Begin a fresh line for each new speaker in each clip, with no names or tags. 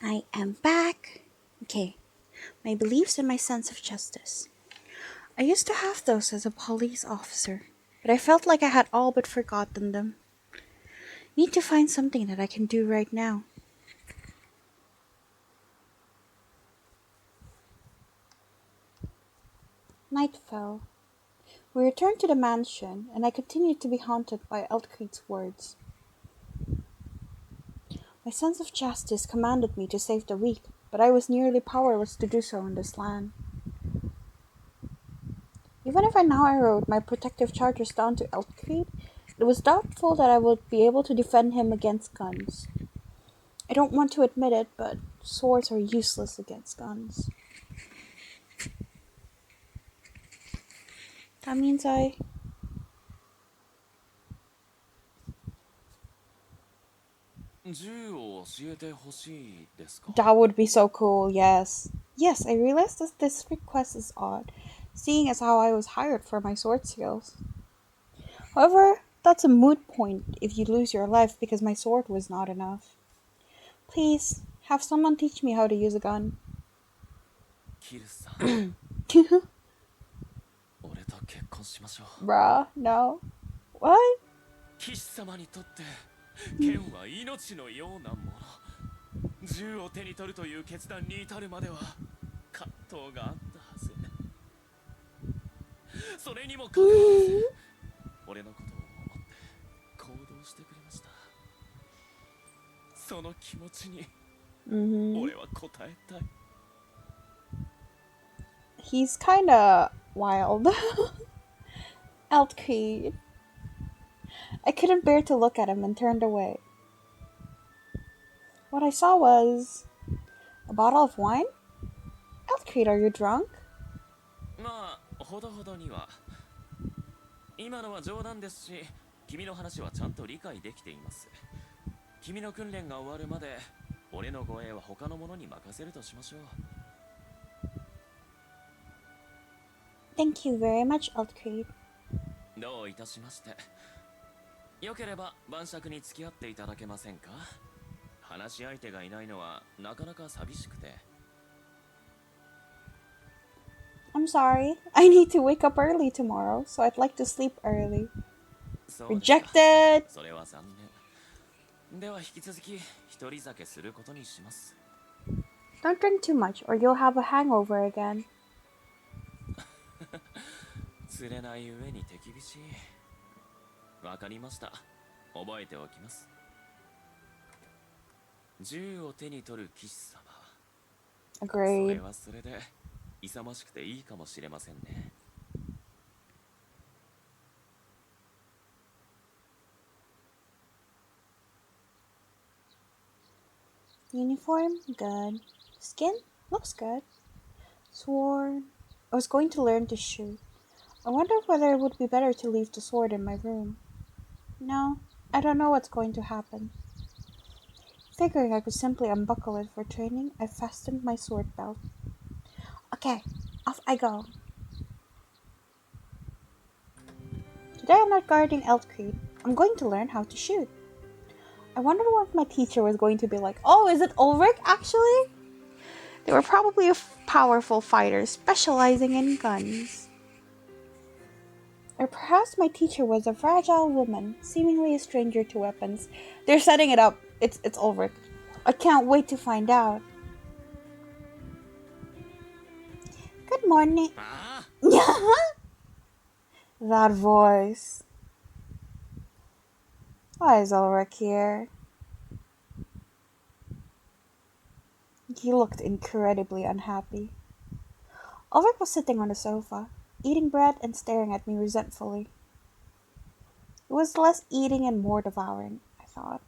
I am back. Okay, my beliefs and my sense of justice. I used to have those as a police officer, but I felt like I had all but forgotten them. Need to find something that I can do right now. Night fell. We returned to the mansion, and I continued to be haunted by Eltcrete's words. My sense of justice commanded me to save the weak, but I was nearly powerless to do so in this land. Even if I now wrote my protective charges down to Eltcrete, it was doubtful that I would be able to defend him against guns. I don't want to admit it, but swords are useless against guns. That means That would be so cool, yes. Yes, I realized that this request is odd, seeing as how I was hired for my sword skills. However, that's a moot point if you lose your life because my sword was not enough. Please, have someone teach me how to use a gun.
キルさん、俺と結婚しましょう。
Bruh, no. What?
騎士様にとって剣は命のようなもの。銃を手に取るという決断に至るまでは葛藤があったはず。それにもかかわらず、俺のことを思って行動してくれました。その気持ちに俺は応えたい。
He's kinda wild. Eltcrete. I couldn't bear to look at him and turned away. What I saw was a bottle of wine? Eltcrete, are you drunk?
まあ、ほどほどには。今のは冗談ですし、君の話はちゃんと理解できています。君の訓練が終わるまで、俺の護衛は他の者に任せるとしましょう。
Thank you very much, Ulrik.
どういたしまして。よければ晩酌に付き合っていただけませんか？話し相手がいないのはなかなか寂しくて。
I'm sorry. I need to wake up early tomorrow, so I'd like to sleep early. Rejected!
それは残念。では引き続き一人酒することにします。
Don't drink too much, or you'll have a hangover again.
釣れない上に手厳しい。わかりました。覚えておきます。銃を手に取る騎士様。
Agreed.
それはそれで勇ましくていいかもしれませんね。
Uniform? Good. Skin? Looks good. Sword? I was going to learn to shoot. I wonder whether it would be better to leave the sword in my room. No, I don't know what's going to happen. Figuring I could simply unbuckle it for training, I fastened my sword belt. Okay, off I go. Today I'm not guarding Eltcrete. I'm going to learn how to shoot. I wondered what my teacher was going to be like. Oh, is it Ulrik, actually? They were probably a powerful fighter specializing in guns. Or perhaps my teacher was a fragile woman, seemingly a stranger to weapons. They're setting it up. It's Ulrik. I can't wait to find out. Good morning. That voice. Why is Ulrik here? He looked incredibly unhappy. Ulrik was sitting on the sofa, eating bread and staring at me resentfully. It was less eating and more devouring, I thought.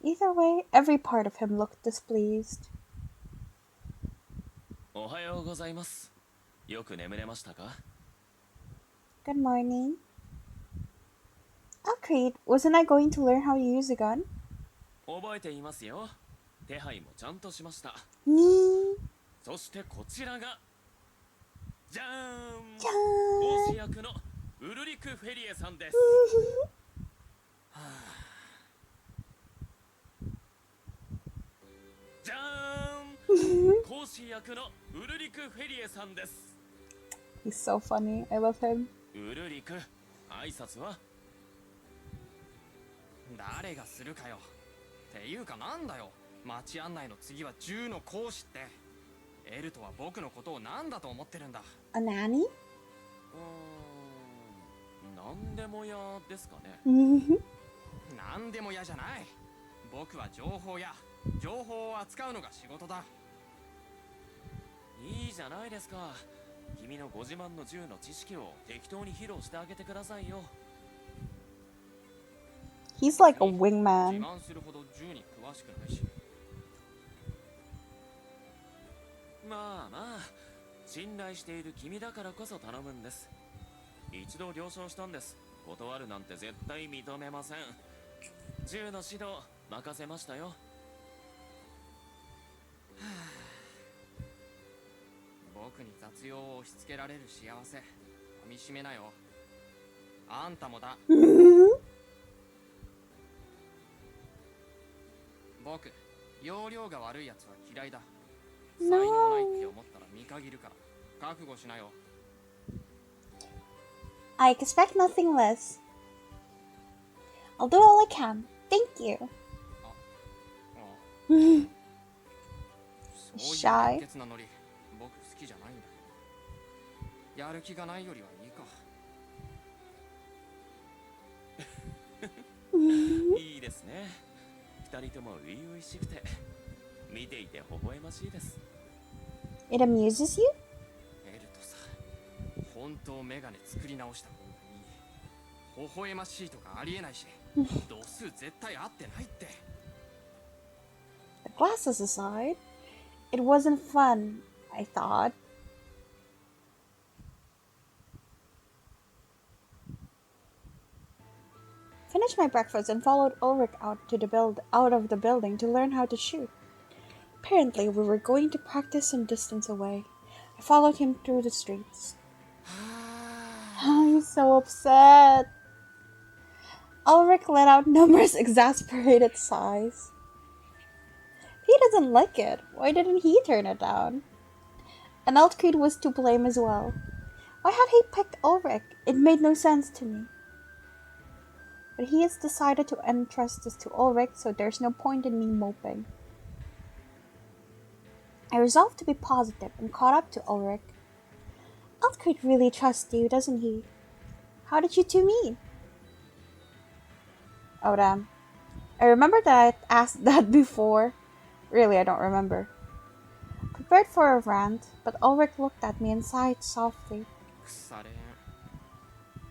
Either way, every part of him looked displeased.
おはようございます。よく眠れましたか？
Good morning. Eltcrete, wasn't I going to learn how to use a gun?
覚えていますよ。手配もちゃんとしました。そしてこちらがじゃーん、講師役のウルリク・フェリエさんです。はあ、講師役のウルリク・フェリエさんです。
He's so funny. I love him.
ウルリク、挨拶は？
誰がするかよ。っていうかなんだよ。街案内の次は銃の講師って。エルトは僕のことを何だと思ってるんだ。
A nanny?
なんでも屋ですかね。
なんでも嫌じゃない。僕は情報を扱うのが仕事だ。
いいじゃないですか。君のご自慢の銃の知識を適当に披露してあげてくださいよ。
He's like a
自
wingman.
慢するほど銃に詳しくないし。
まあまあ、信頼している君だからこそ頼むんです。一度了承したんです。断るなんて絶対認めません。銃の指導任せましたよ。
僕に雑用を押し付けられる幸せ、噛みしめなよ。あんたもだ。僕、容量が悪いやつは嫌いだ。才能ないって思ったら見限るから、覚悟しなよ。
I expect nothing less. I'll do all I can. Thank you.
そういう
Shy.
熱血なノリ、僕好きじゃないんだけど。やる気がないよりはいいか。
いいですね。二人とも初々しくて見ていて微笑ましいです。
It amuses you?
エルトさ、本当メガネ作り直した方がいい。微笑ましいとかありえないし、度数絶対合ってないって。
The glasses aside, it wasn't fun, I thought. Finished my breakfast and followed Ulrik out of the building to learn how to shoot. Apparently, we were going to practice some distance away. I followed him through the streets. I'm so upset. Ulrik let out numerous exasperated sighs. He doesn't like it. Why didn't he turn it down? And Elt was to blame as well. Why had he picked Ulrik? It made no sense to me. But he has decided to entrust this to Ulrik, so there's no point in me moping. I resolved to be positive and caught up to Ulrik. Elt really trusts you, doesn't he? How did you two meet? Oh damn. I remember that I asked that before. Really, I don't remember. Prepared for a rant, but Ulrik looked at me and sighed softly.
腐れん。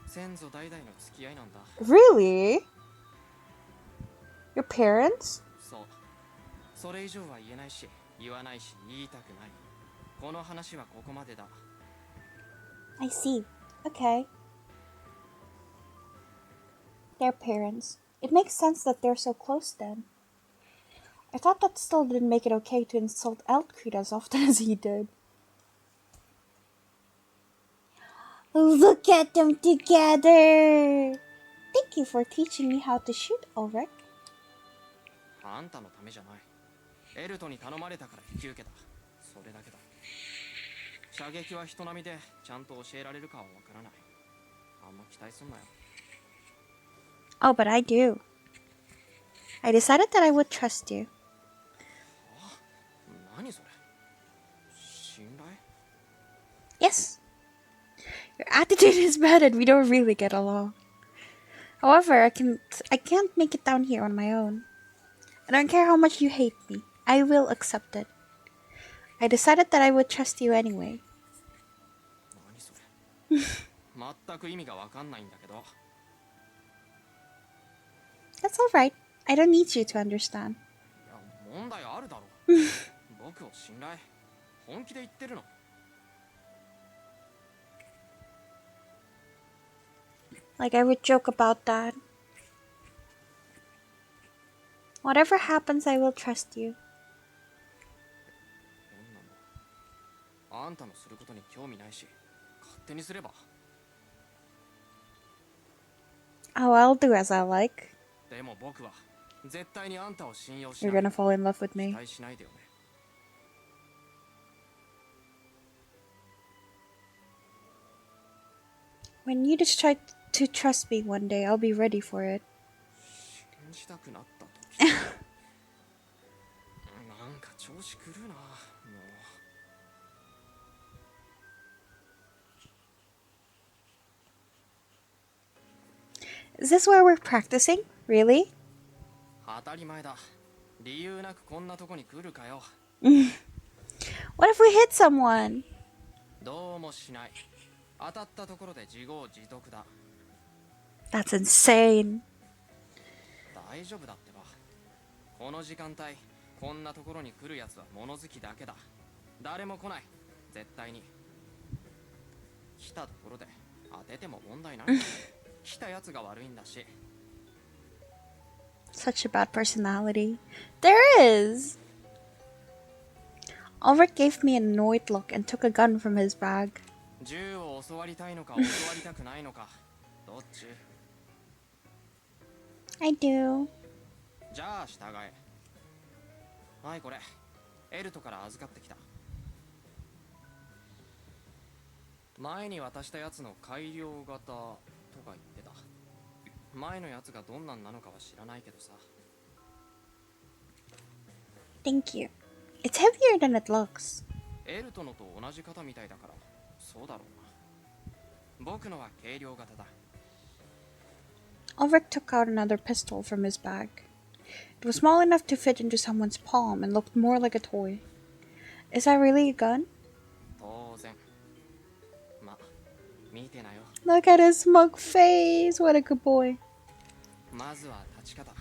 先祖代々の付き合いなんだ。
Really? Your parents?
そう。それ以上は言えないし、言わないし、言いたくない。この話はここまでだ。
I see. Okay. Their parents. It makes sense that they're so close then. I thought that still didn't make it okay to insult Eltcreed as often as he did. Look at them together! Thank you for teaching me how to shoot, Ulrik.
あんたのためじゃない。エルトに頼まれたから引き受けた。それだけだ。射撃は人並みでちゃんと教えられるかはわからない。あんま期待すんなよ。
Oh, but I do. I decided that I would trust you.
何それ？信頼？
Yes. Your attitude is bad and we don't really get along. However, I can't make it down here on my own. I don't care how much you hate me. I will accept it. I decided that I would trust you anyway.
何それ？全く意味がわかんないんだけど。
That's alright. I don't need you to understand.
いや、問題あるだろ。僕を信頼？本気で言ってるの？
Like I would joke about that. Whatever happens, I will trust you.
変なんだ。あんたのすることに興味ないし、勝手にすれば。
Oh, I'll do as I like.
でも僕は絶対にあんたを信用し
You're
ない。
gonna fall in love with
期
me.
待しないでよね。
When you just try to trust me one day, I'll be ready for it.
信じたくなった時なんか調子狂うなも
Is this where we're practicing? Really?
当たり前だ理由なくこんなとこに来るかよ
What if we hit someone?
どうもしない当たったところで自業自得だ
That's insane.
大丈夫だってばこの時間帯こんなところに来るやつは物好きだけだ誰も来ない絶対に来たところで当てても問題ない来たやつが悪いんだし
Such a bad personality. There is! Ulrik gave me an annoyed look and took a gun from his bag.
銃を教わりたいのか教わりたくないのかどっち
I do.
じゃあ従えはいこれエルトから預かってきた前に渡したやつの改良型とか言ってた前のやつがどんなんなのかは知らないけどさ
Thank you. It's heavier than it looks.
エルトのと同じ型みたいだからそうだろうな僕のは軽量型だ
Ulrik took out another pistol from his bag. It was small enough to fit into someone's palm and looked more like a toy. Is that really a gun?
当然ま見てなよ
Look at his smug face. What a good boy.
まずは立ち方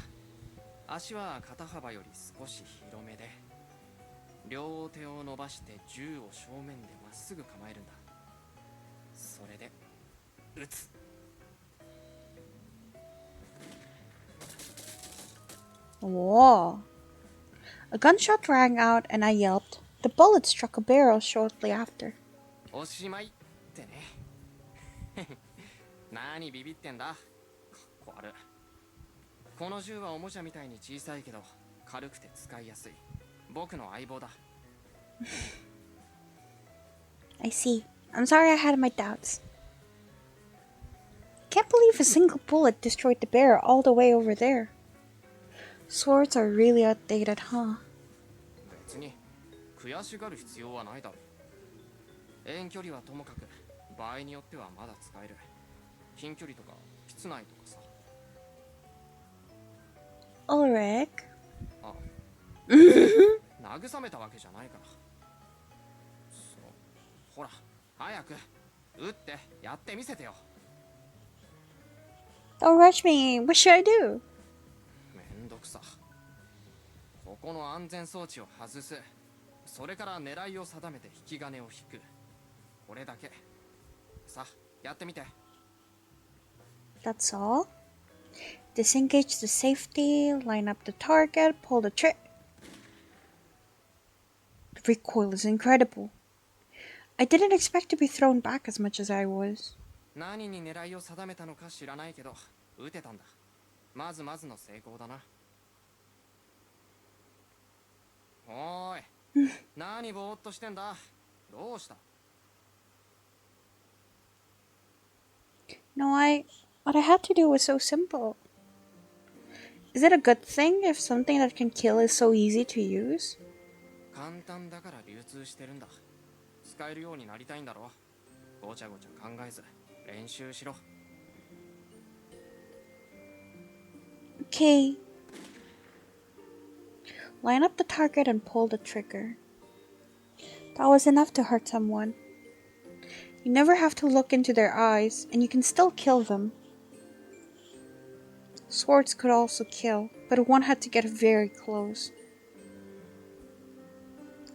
足は肩幅より少し広めで両手を伸ばして銃を正面でまっすぐ構えるんだそれで撃つ
Whoa. A gunshot rang out and I yelped. The bullet struck a barrel shortly after.
おしまいってね何ビビってんだかっこ悪いこの銃はおもちゃみたいに小さいけど軽くて使いやすい僕の相棒だ
I see. I'm sorry I had my doubts. Can't believe a single bullet destroyed the barrel all the way over there. Swords are really outdated, huh?
別に悔しがる必要はないだろう遠距離はともかく場合によってはまだ使える近距離とか室内とかさ
Ulrik?
あ慰めたわけじゃないからそうほら早く撃ってやってみせてよ
Don't rush me. What should I do?
めんどくさここの安全装置を外すそれから狙いを定めて引き金を引くこれだけさやってみて
That's all? Disengage the safety, line up the target, pull the trigger. The recoil is incredible. I didn't expect to be thrown back as much as I was.
何に狙いを定めたのか知らないけど撃てたんだまずまずの成功だなおーい何ぼーっとしてんだどうした
No, what I had to do was so simple. Is it a good thing if something that can kill is so easy to use?
簡単だから流通してるんだ使えるようになりたいんだろごちゃごちゃ考えず練習しろ
Okay. Line up the target and pull the trigger. That was enough to hurt someone. You never have to look into their eyes, and you can still kill them. Swords could also kill, but one had to get very close.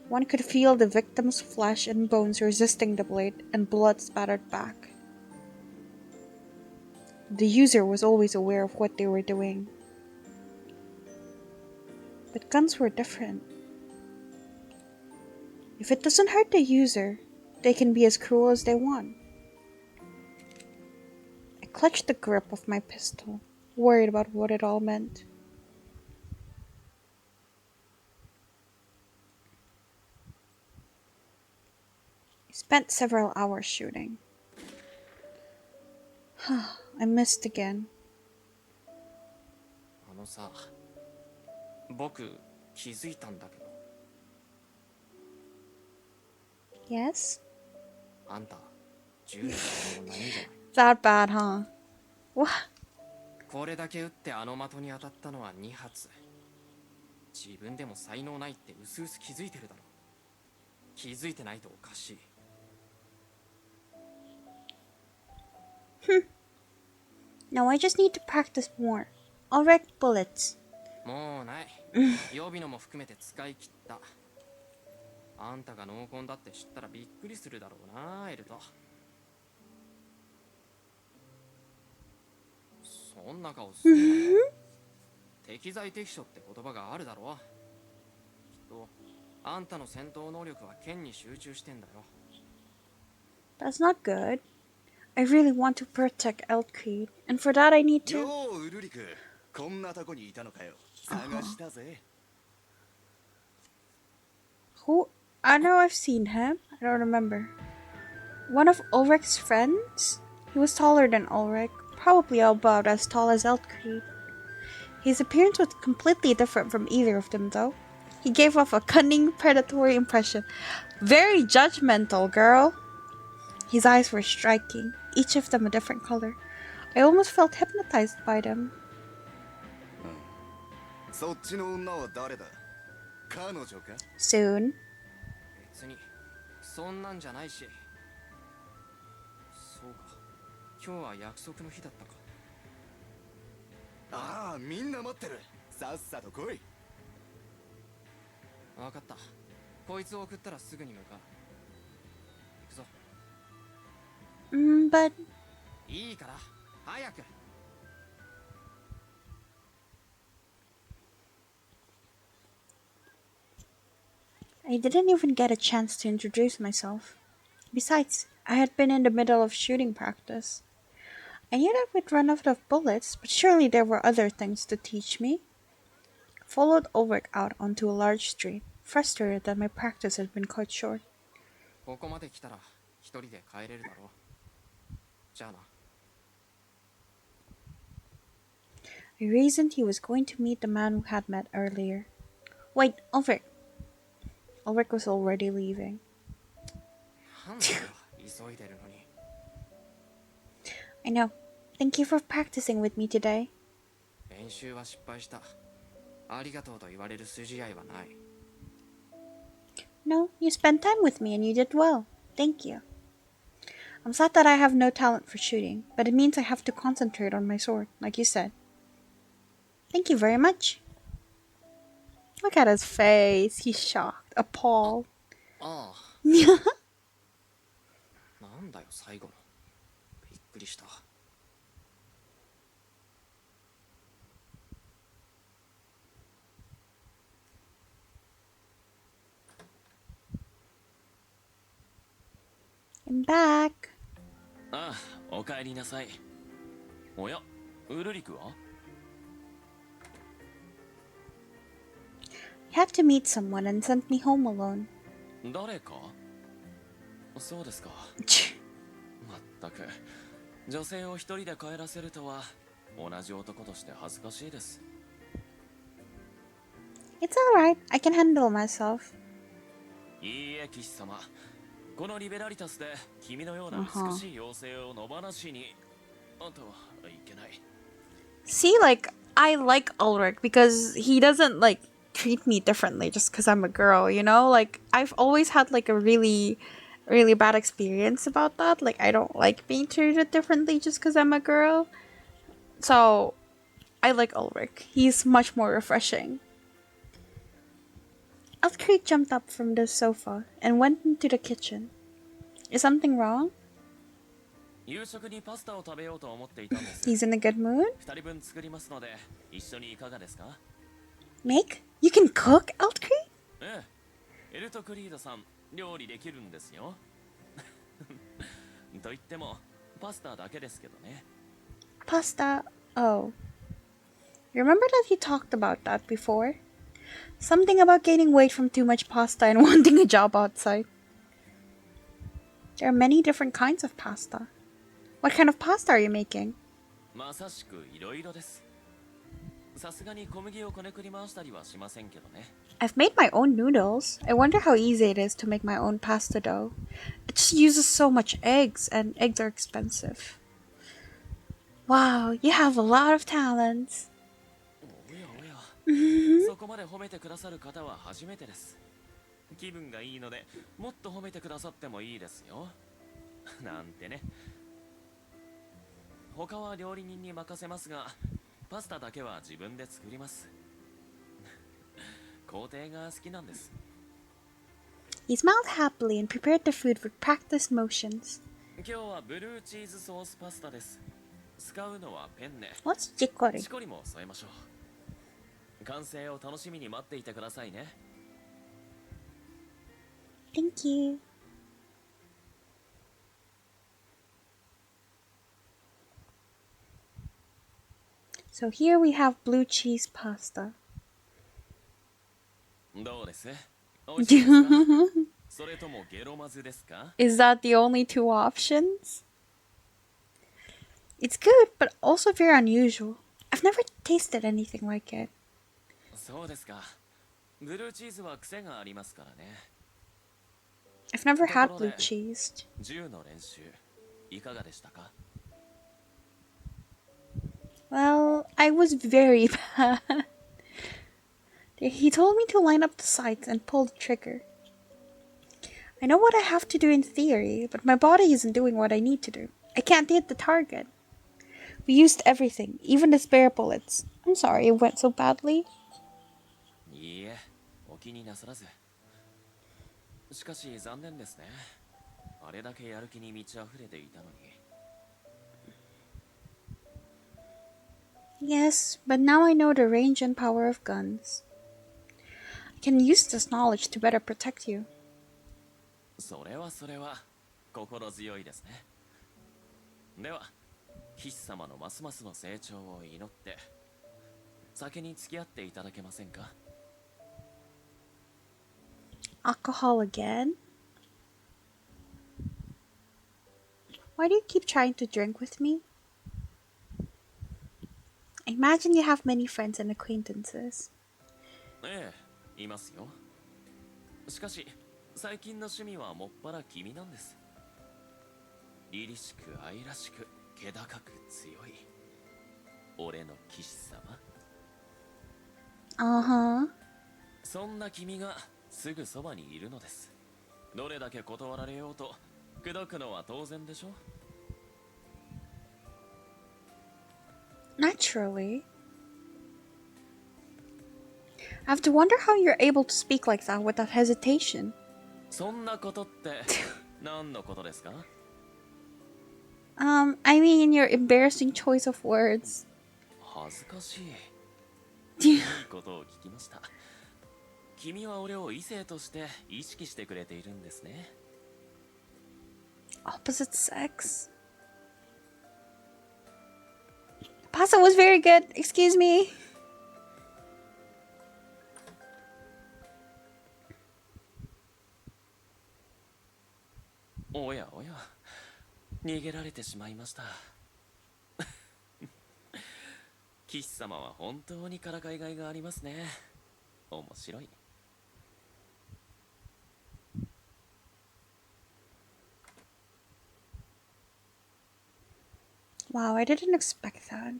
One could feel the victim's flesh and bones resisting the blade, and blood spattered back. The user was always aware of what they were doing. But guns were different. If it doesn't hurt the user, they can be as cruel as they want. I clutched the grip of my pistol, worried about what it all meant. I spent several hours shooting. I missed again.
あのさ、僕気づいたんだけど、
Yes?
あんた銃の才能ないんじゃない？
That bad, huh? What?
これだけ撃ってあの的に当たったのは2発。自分でも才能ないってうすうす気づいてるだろ。気づいてないとおかしい。
No, I just need to practice more. I'll wreck bullets.
もうない。予備のも含めて使い切った。あんたが濃紺だって知ったらびっくりするだろうな、エルト。そんな顔するなよ。適材適所って言葉があるだろう。きっとあんたの戦闘能力は剣に集中してんだよ。
That's not good. I really want to protect Elt Creed, and for that I need to...
ようウルリク、こんなとこにいたのかよ。探したぜ。
Who? I know I've seen him. I don't remember. One of Ulrik's friends? He was taller than Ulrik, probably about as tall as Elt Creed. His appearance was completely different from either of them, though. He gave off a cunning, predatory impression. Very judgmental, girl. His eyes were striking, each of them a different color. I almost felt hypnotized by them.
そっちの女は誰だ？彼女か？
Soon.
別にそんなんじゃないし。そうか、今日は約束の日だったか。
ああ、みんな待ってる。さっさと来い。
分かった。こいつを送ったらすぐに向かう。行くぞ。
But...
いいから早く。
I didn't even get a chance to introduce myself. Besides, I had been in the middle of shooting practice. I knew that we'd run out of bullets, but surely there were other things to teach me. I followed Ulrik out onto a large street, frustrated that my practice had been cut short.
ここまで来たら一人で帰れるだろう。じゃあな。
I reasoned he was going to meet the man who had met earlier. Wait, Ulrik! Ulrik was already leaving.
なんだよ、急いでるのに。
I know. Thank you for practicing with me today.
練習は失敗した。ありがとうと言われる筋合いはない。
No, you spent time with me and you did well. Thank you. I'm sad that I have no talent for shooting, but it means I have to concentrate on my sword, like you said. Thank you very much. Look at his face. He's shocked, appalled.
ああ。なんだよ、最後の。びっくりした。
I'm back.
ああ、おかえりなさい。おや、ウルリクは？
He had to meet someone and sent me home alone.
誰か？そうですか。まったく、女性を一人で帰らせるとは同じ男として恥ずかしいです。
It's alright. I can handle myself.
いいえ、騎士様。このリベラリタスで君のような美しい妖精を野放しに、あとはいけない。
See, like, I like Ulrik because he doesn't, like, treat me differently just because I'm a girl, you know? Like, I've always had, like, a really bad experience about that. Like, I don't like being treated differently just because I'm a girl. So, I like Ulrik. He's much more refreshing. Ulrik jumped up from the sofa and went into the kitchen. Is something wrong?
夕食にパスタを食べようと思っていたんです。
He's in a good mood?
二人分作りますので、一緒にいかがですか？
Make? You can cook, Ulrik?
ええ、エルトクリードさん、料理できるんですよ。と言っても、パスタだけですけどね。
Pasta? Oh. Remember that he talked about that before? Something about gaining weight from too much pasta and wanting a job outside. There are many different kinds of pasta. What kind of pasta are you making?
まさしくいろいろです。さすがに小麦をこねくり回したりはしませんけどね。
I've made my own noodles. I wonder how easy it is to make my own pasta dough. It just uses so much eggs, and eggs are expensive. Wow, you have a lot of talents.
おやおや、そこまで褒めてくださる方は初めてです。気分がいいので、もっと褒めてくださってもいいですよ。なんてね。他は料理人に任せますが、パスタだけは自分で作ります。工程が好きなんです。
He smiled happily and prepared the food with practiced motions.
今日はブルーチーズソースパスタです。使うのはペンネ。
What's chicory?
チコリも添えましょう。完成を楽しみに待っていてくださいね。
Thank you. So here we have blue cheese pasta.
どうです？美味しいですか？それともゲロまずですか？
Is that the only two options? It's good, but also very unusual. I've never tasted anything like it.
そうですか。ブルーチーズは癖がありますからね。
I've never had blue cheese.
銃の練習いかがでしたか？
Well, I was very bad. He told me to line up the sights and pull the trigger. I know what I have to do in theory, but my body isn't doing what I need to do. I can't hit the target. We used everything, even the spare bullets. I'm sorry it went so badly.
いいえ、お気になさらず。しかし残念ですね。あれだけやる気に満ち溢れていたのに。
Yes, but now I know the range and power of guns. I can use this knowledge to better protect you.
それは心強いですね。では、騎士様のますますの成長を祈って、酒に付き合っていただけませんか？
Alcohol again? Why do you keep trying to drink with me? I imagine you have many friends and acquaintances.
ええ、いますよ。しかし、最近の趣味はもっぱら君なんです。凛々しく愛らしく気高く強い俺の騎士様。
Uh-huh.
そんな君がすぐそばにいるのです。どれだけ断られようと口説くのは当然でしょ。
Naturally. I have to wonder how you're able to speak like that without hesitation.
そんなことって何のことですか？
I mean your embarrassing choice of words.
恥ずかしい。いいことを聞きました。君は俺を異性として意識してくれているんですね。
Opposite sex. Pasta was very good. Excuse me.
おやおや、逃げられてしまいました。騎士様は本当にからかいがいがありますね。面白い。
Wow, I didn't expect that.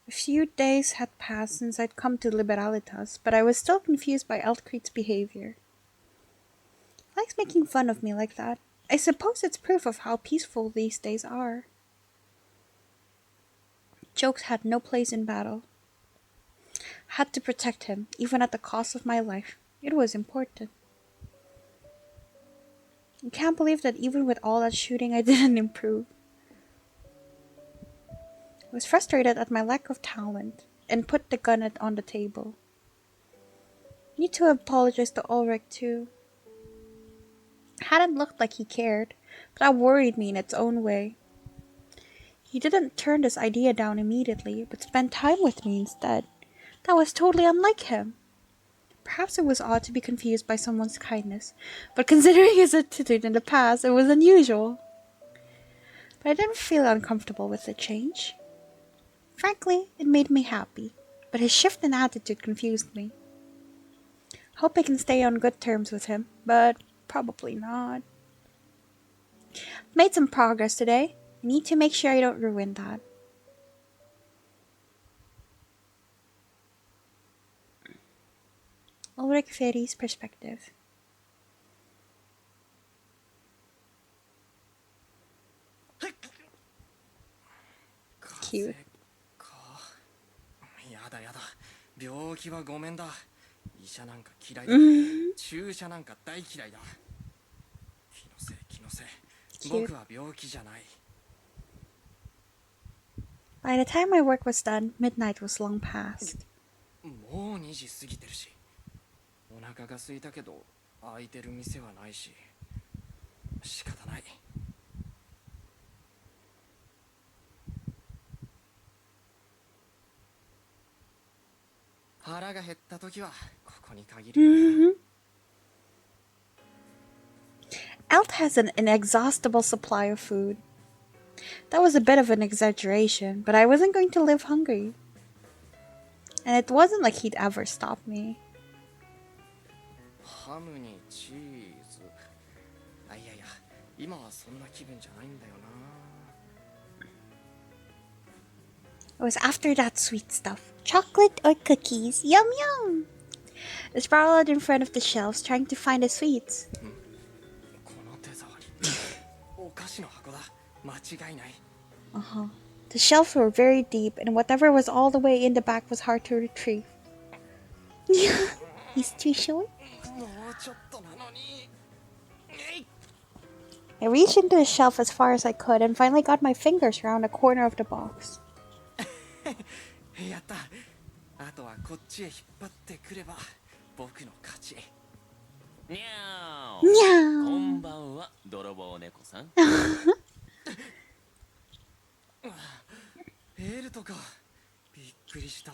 A few days had passed since I'd come to Liberalitas, but I was still confused by Eltcrete's behavior. He likes making fun of me like that. I suppose it's proof of how peaceful these days are. Jokes had no place in battle. I had to protect him, even at the cost of my life. It was important. I can't believe that even with all that shooting, I didn't improve. I was frustrated at my lack of talent and put the gun on the table. I need to apologize to Ulrik too. It hadn't looked like he cared, but that worried me in its own way. He didn't turn this idea down immediately, but spent time with me instead. That was totally unlike him. Perhaps it was odd to be confused by someone's kindness, but considering his attitude in the past, it was unusual. but I didn't feel uncomfortable with the change. Frankly, it made me happy, but his shift in attitude confused me. Hope I can stay on good terms with him, but probably not. Made some progress today. I need to make sure I don't ruin that. Ulrik Ferrie's perspective. Cute.
やだやだ、病気はごめんだ。医者なんか嫌いだ。注射なんか大嫌いだ。気のせい気のせい。僕は病気じゃない。
By the time my work was done, midnight was long past.
もう2時過ぎてるし、お腹が空いたけど開いてる店はないし、仕方ない。腹が減った時はここに限る。
Elt has an inexhaustible supply of food. That was a bit of an exaggeration, but I wasn't going to live hungry. And it wasn't like he'd ever stop me.
ハムにチーズ。あ、いやいや、今はそんな気分じゃないんだよな。
It was after that sweet stuff. Chocolate or cookies? Yum yum! I sprawled in front of the shelves trying to find the sweets.
この手触り。お菓子の箱だ。間違いない。
The shelves were very deep, and whatever was all the way in the back was hard to retrieve. He's too short.
もうちょっとなのに。
I reached into the shelf as far as I could and finally got my fingers around a corner of the box.
やった。あとはこっちへ引っ張ってくれば僕の勝ち。
にゃー。
Meow.
こんばんは、泥棒猫さん。
エルとかびっくりした。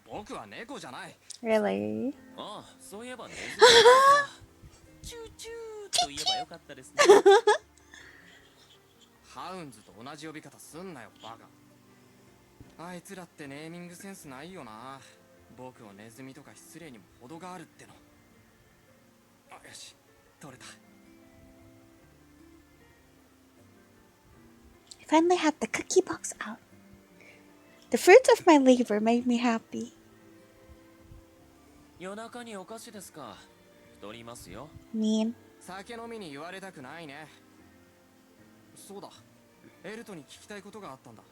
僕は猫じゃない。
Really?
ああ、そういえばネズミだったチューチューと言えばよかったですね。
ハウンズと同じ呼び方すんなよバカ。あいつらってネーミングセンスないよな。僕をネズミとか失礼にも程があるっての。あ、よし、取れた。
I finally had the cookie box out. The fruits of my labor made me happy.
夜中にお菓子ですか。太りますよ。
Mean.
酒飲みに言われたくないね。そうだ、エルトに聞きたいことがあったんだ。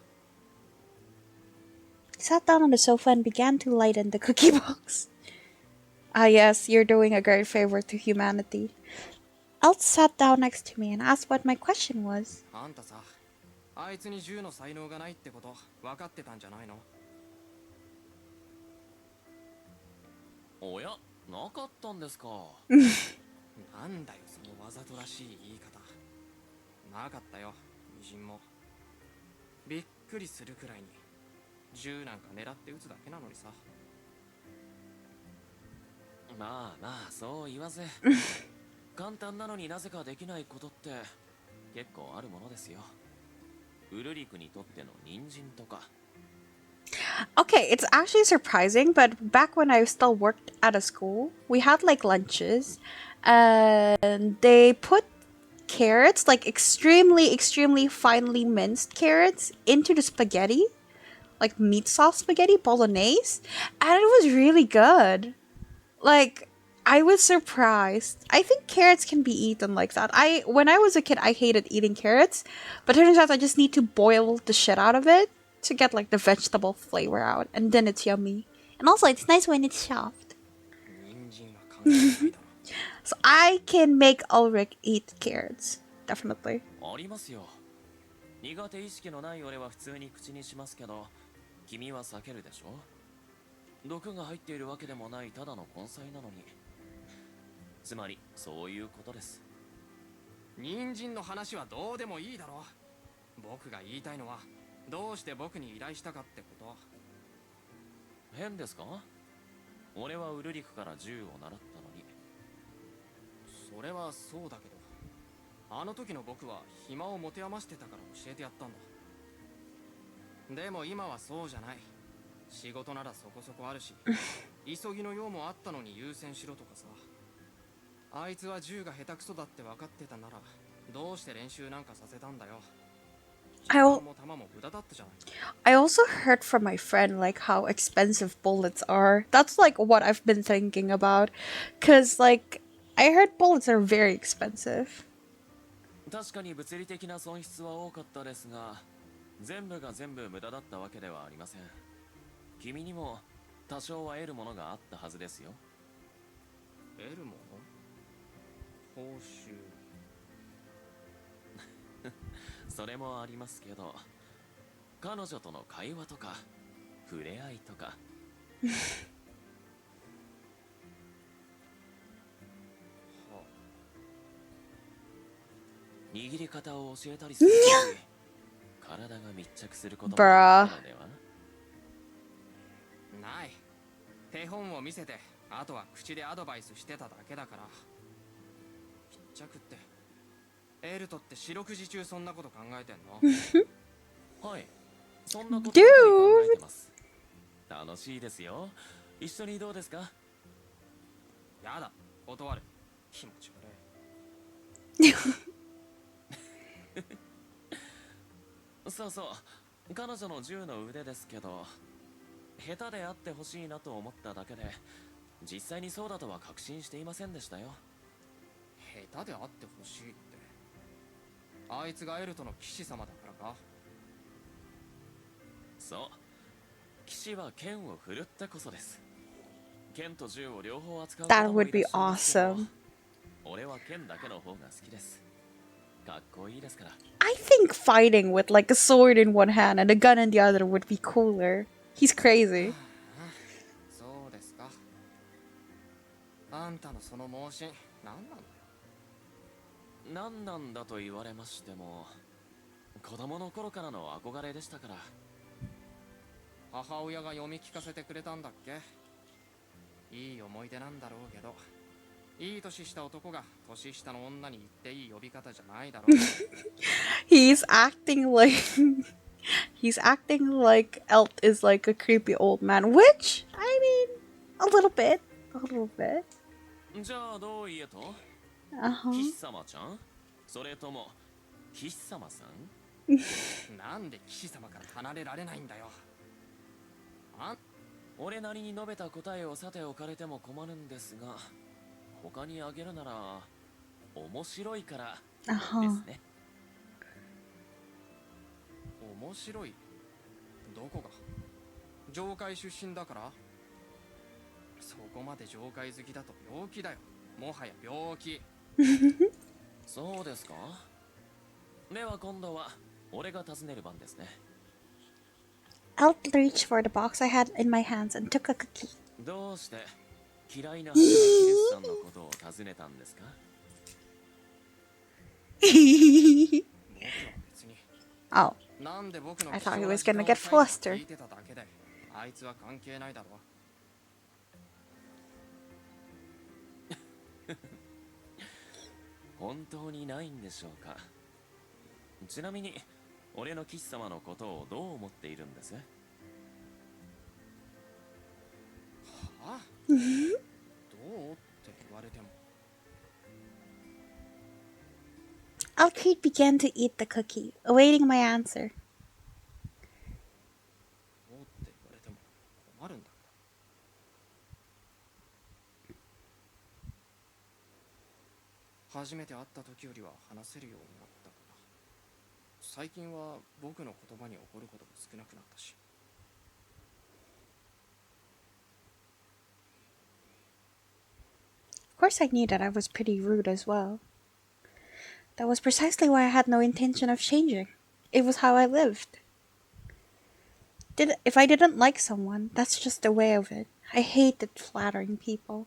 I sat down on the sofa and began to lighten the cookie box. Ah yes, you're doing a great favor to humanity. Elt sat down next to me and asked what my question was.
あんたさ、あいつに銃の才能がないってこと分かってたんじゃないの？
おや、なかったんですか。
なんだよそのわざとらしい言い方。なかったよ、みじんも。びっくりするくらいに銃なんか狙って撃つだけなのにさ。
まあまあ、そう言わず。簡単なのになぜかできないことって結構あるものですよ。ウルリクにとっての人参とか。
Okay, it's actually surprising, but back when I still worked at a school, we had like lunches, and they put carrots, like extremely finely minced carrots, into the spaghetti, like meat sauce spaghetti, bolognese, and it was really good. Like, I was surprised. I think carrots can be eaten like that. When I was a kid, I hated eating carrots, but it turns out I just need to boil the shit out of it to get like the vegetable flavor out, and then it's yummy. And also, it's nice when it's soft.
人参は関係ないだろ。
So I can make Ulrik eat carrots, definitely.
ありますよ。苦手意識のない俺は普通に口にしますけど、君は避けるでしょ。毒が入っているわけでもないただの根菜なのに。つまりそういうことです。
人参の話はどうでもいいだろ。僕が言いたいのはどうして僕に依頼したかってこと。
変ですか？俺はウルリクから銃を習ったのに。
それはそうだけど、あの時の僕は暇を持て余してたから教えてやったんだ。でも今はそうじゃない。仕事ならそこそこあるし、急ぎの用もあったのに優先しろとかさ。あいつは銃が下手くそだって分かってたなら、どうして練習なんかさせたんだよ。時間も弾も無駄だったじゃない。
I also heard from my friend like how expensive bullets are. That's like what I've been thinking about. Cause like I heard bullets are very expensive.
確かに物理的な損失は多かったですが、全部が全部無駄だったわけではありません。君にも多少は得るものがあったはずですよ。
得るもの？報酬。
それもありますけど、彼女との会話とか触れ合いとか。握り方を教えたりするし、体が密着することもあったのでは？
ない。手本を見せて、あとは口でアドバイスしてただけだから。密着って、エルトって四六時中そんなこと考えてんの？
はい、そんなことばかり考えてます。楽しいですよ。一緒にどうですか？
やだ、断る。気持ち悪い。
そうそう、彼女の銃の腕ですけど、下手であってほしいなと思っただけで、実際にそうだとは確信していませんでしたよ。
下手であってほしいって、あいつがエルトの騎士様だからか？
そう、騎士は剣を振るってこそです。剣と銃を両方扱う方
That
もい
would
ら
be
っしゃいますけど、
awesome.
俺は剣だけの方が好きです。かっこいいですから。
I think fighting with like a sword in one hand and a gun in the other would be cooler. He's crazy.
そうですか。あんたのその盲信、何なのよ。
何なんだと言われましても、子供の頃からの憧れでしたから。
母親が読み聞かせてくれたんだっけ？いい思い出なんだろうけど、いい年した男が年下の女に言っていい呼び方じゃないだろう。
He's acting like he's acting like Elt is like a creepy old man, which I mean a little bit. A little bit.
じゃあどう言えと？
Uh-huh.
騎士様ちゃん？それとも騎士様さん？
なんで騎士様から離れられないんだよ。
俺なりに述べた答えをさておかれても困るんですが、他にあげるなら面白いからですね。
面白い？どこが？上海出身だから？そこまで上海好きだと病気だよ。もはや病気。
そうですか？では今度は俺が尋ねる番ですね。
Elt reached for the box I had in my hands and took a cookie.
どうして嫌いなハチマキリスさんのことを尋ねたんですか？
僕は別に。
Oh,
なんで僕の
I
貴
thought he
重な
was
時間
gonna
を
get
割いて
flustered.
聞いてただけで、あいつは関係ないだろ。
本当にないんでしょうか？ちなみに俺の騎士様のことをどう思っているんです？
はあ？どうって言われても。
Alcrete began to eat the cookie, awaiting my answer.
どうって言われても困るんだ。初めて会った時よりは話せるようになったかな。最近は僕の言葉に怒ることも少なくなったし。
Of course I knew that I was pretty rude as well. That was precisely why I had no intention of changing. It was how I lived. If I didn't like someone, that's just the way of it. I hated flattering people.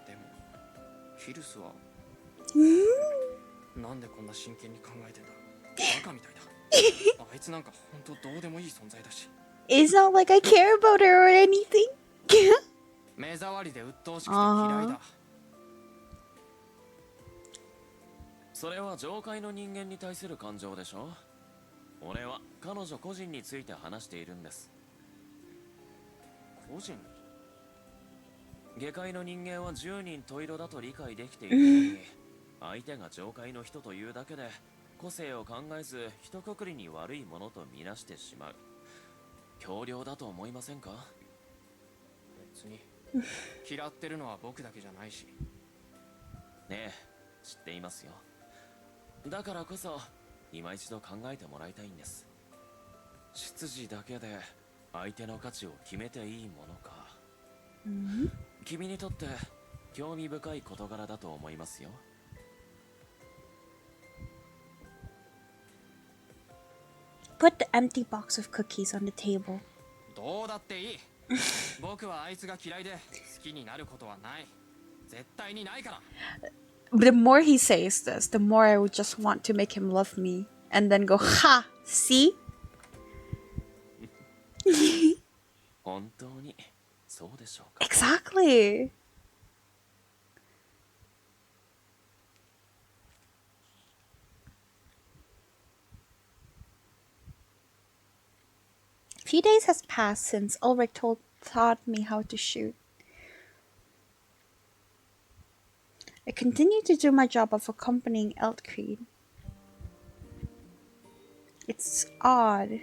でもヒルスはなんでこんな真剣に考えてんだ。バカみたいだ。あいつなんか本当どうでもいい存在だし。
It's not like I care about her or anything.
目障りで鬱陶しくて嫌いだ。
それは上階の人間に対する感情でしょ。俺は彼女個人について話しているんです。
個人？
下界の人間は10人十色だと理解できているのに、相手が上階の人というだけで個性を考えず一括りに悪いものとみなしてしまう。強量だと思いませんか？
別に嫌ってるのは僕だけじゃないし。
ねえ、知っていますよ。だからこそ今一度考えてもらいたいんです。出自だけで相手の価値を決めていいものか。君にとって興味深い事柄だと思いますよ。
Put the empty box of cookies on the table.
どうだっていい。僕はあいつが嫌いで好きになることはない。絶対にないから。
The more he says this, the more I would just want to make him love me and then go, ha, see?
本当にそうでしょうか。
Exactly. A few days has passed since Ulrik taught me how to shoot. I continue to do my job of accompanying Elt. It's odd.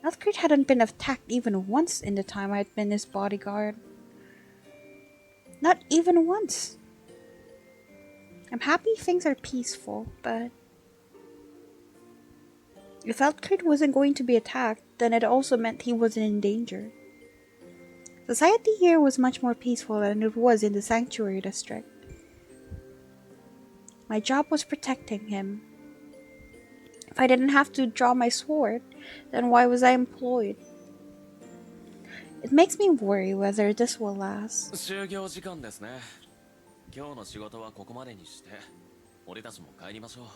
Elt hadn't been attacked even once in the time I'd been his bodyguard. Not even once. I'm happy things are peaceful, but if Elt wasn't going to be attacked, then it also meant he wasn't in danger. Society here was much more peaceful than it was in the sanctuary district. My job was protecting him. If I didn't have to draw my sword, then why was I employed? It makes me worry whether this will last.
就業時間ですね。今日の仕事はここまでにして、俺たちも帰りましょう。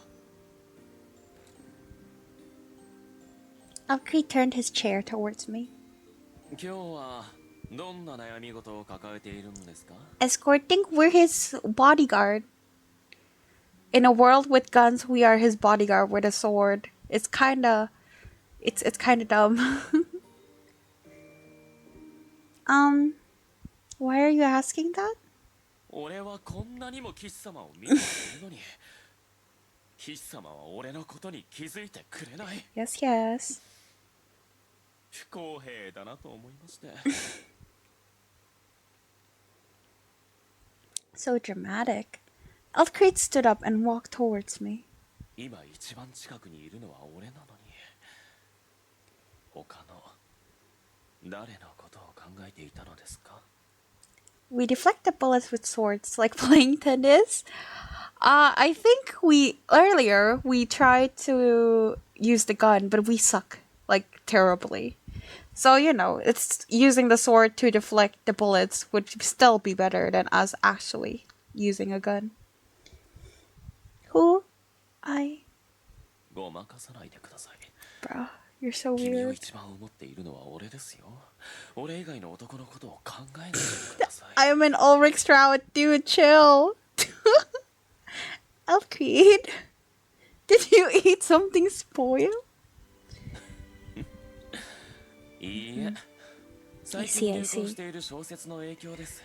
Ulrik turned his chair towards me.
今日はどんな悩み事を抱えているんですか？
Escorting, we're his bodyguard. In a world with guns, we are his bodyguard with a sword. It's kinda dumb. Why are you asking that?
俺はこんなにもキス様を見ているのに、キス様は俺のことに気づいてくれない。
Yes, yes.
不公平だなと思いまして。
So dramatic. Ulrik stood up and walked towards me.
今一番近くにいるのは俺なのに、他の誰のことを考えていたのですか？
We deflect the bullets with swords like playing tennis. I think earlier we tried to use the gun, but we suck like terribly. So, it's using the sword to deflect the bullets would still be better than us actually using a gun. Who? I?
ごまかさないでください。
Bro, you're so
君を
weird.
一番思っているのは俺ですよ。俺以外の男のことを考えないでください。
I'm an Ulrik Stroud, dude, chill. Elfried, did you eat something spoiled?
いいえ、最近流行している小説の影響です。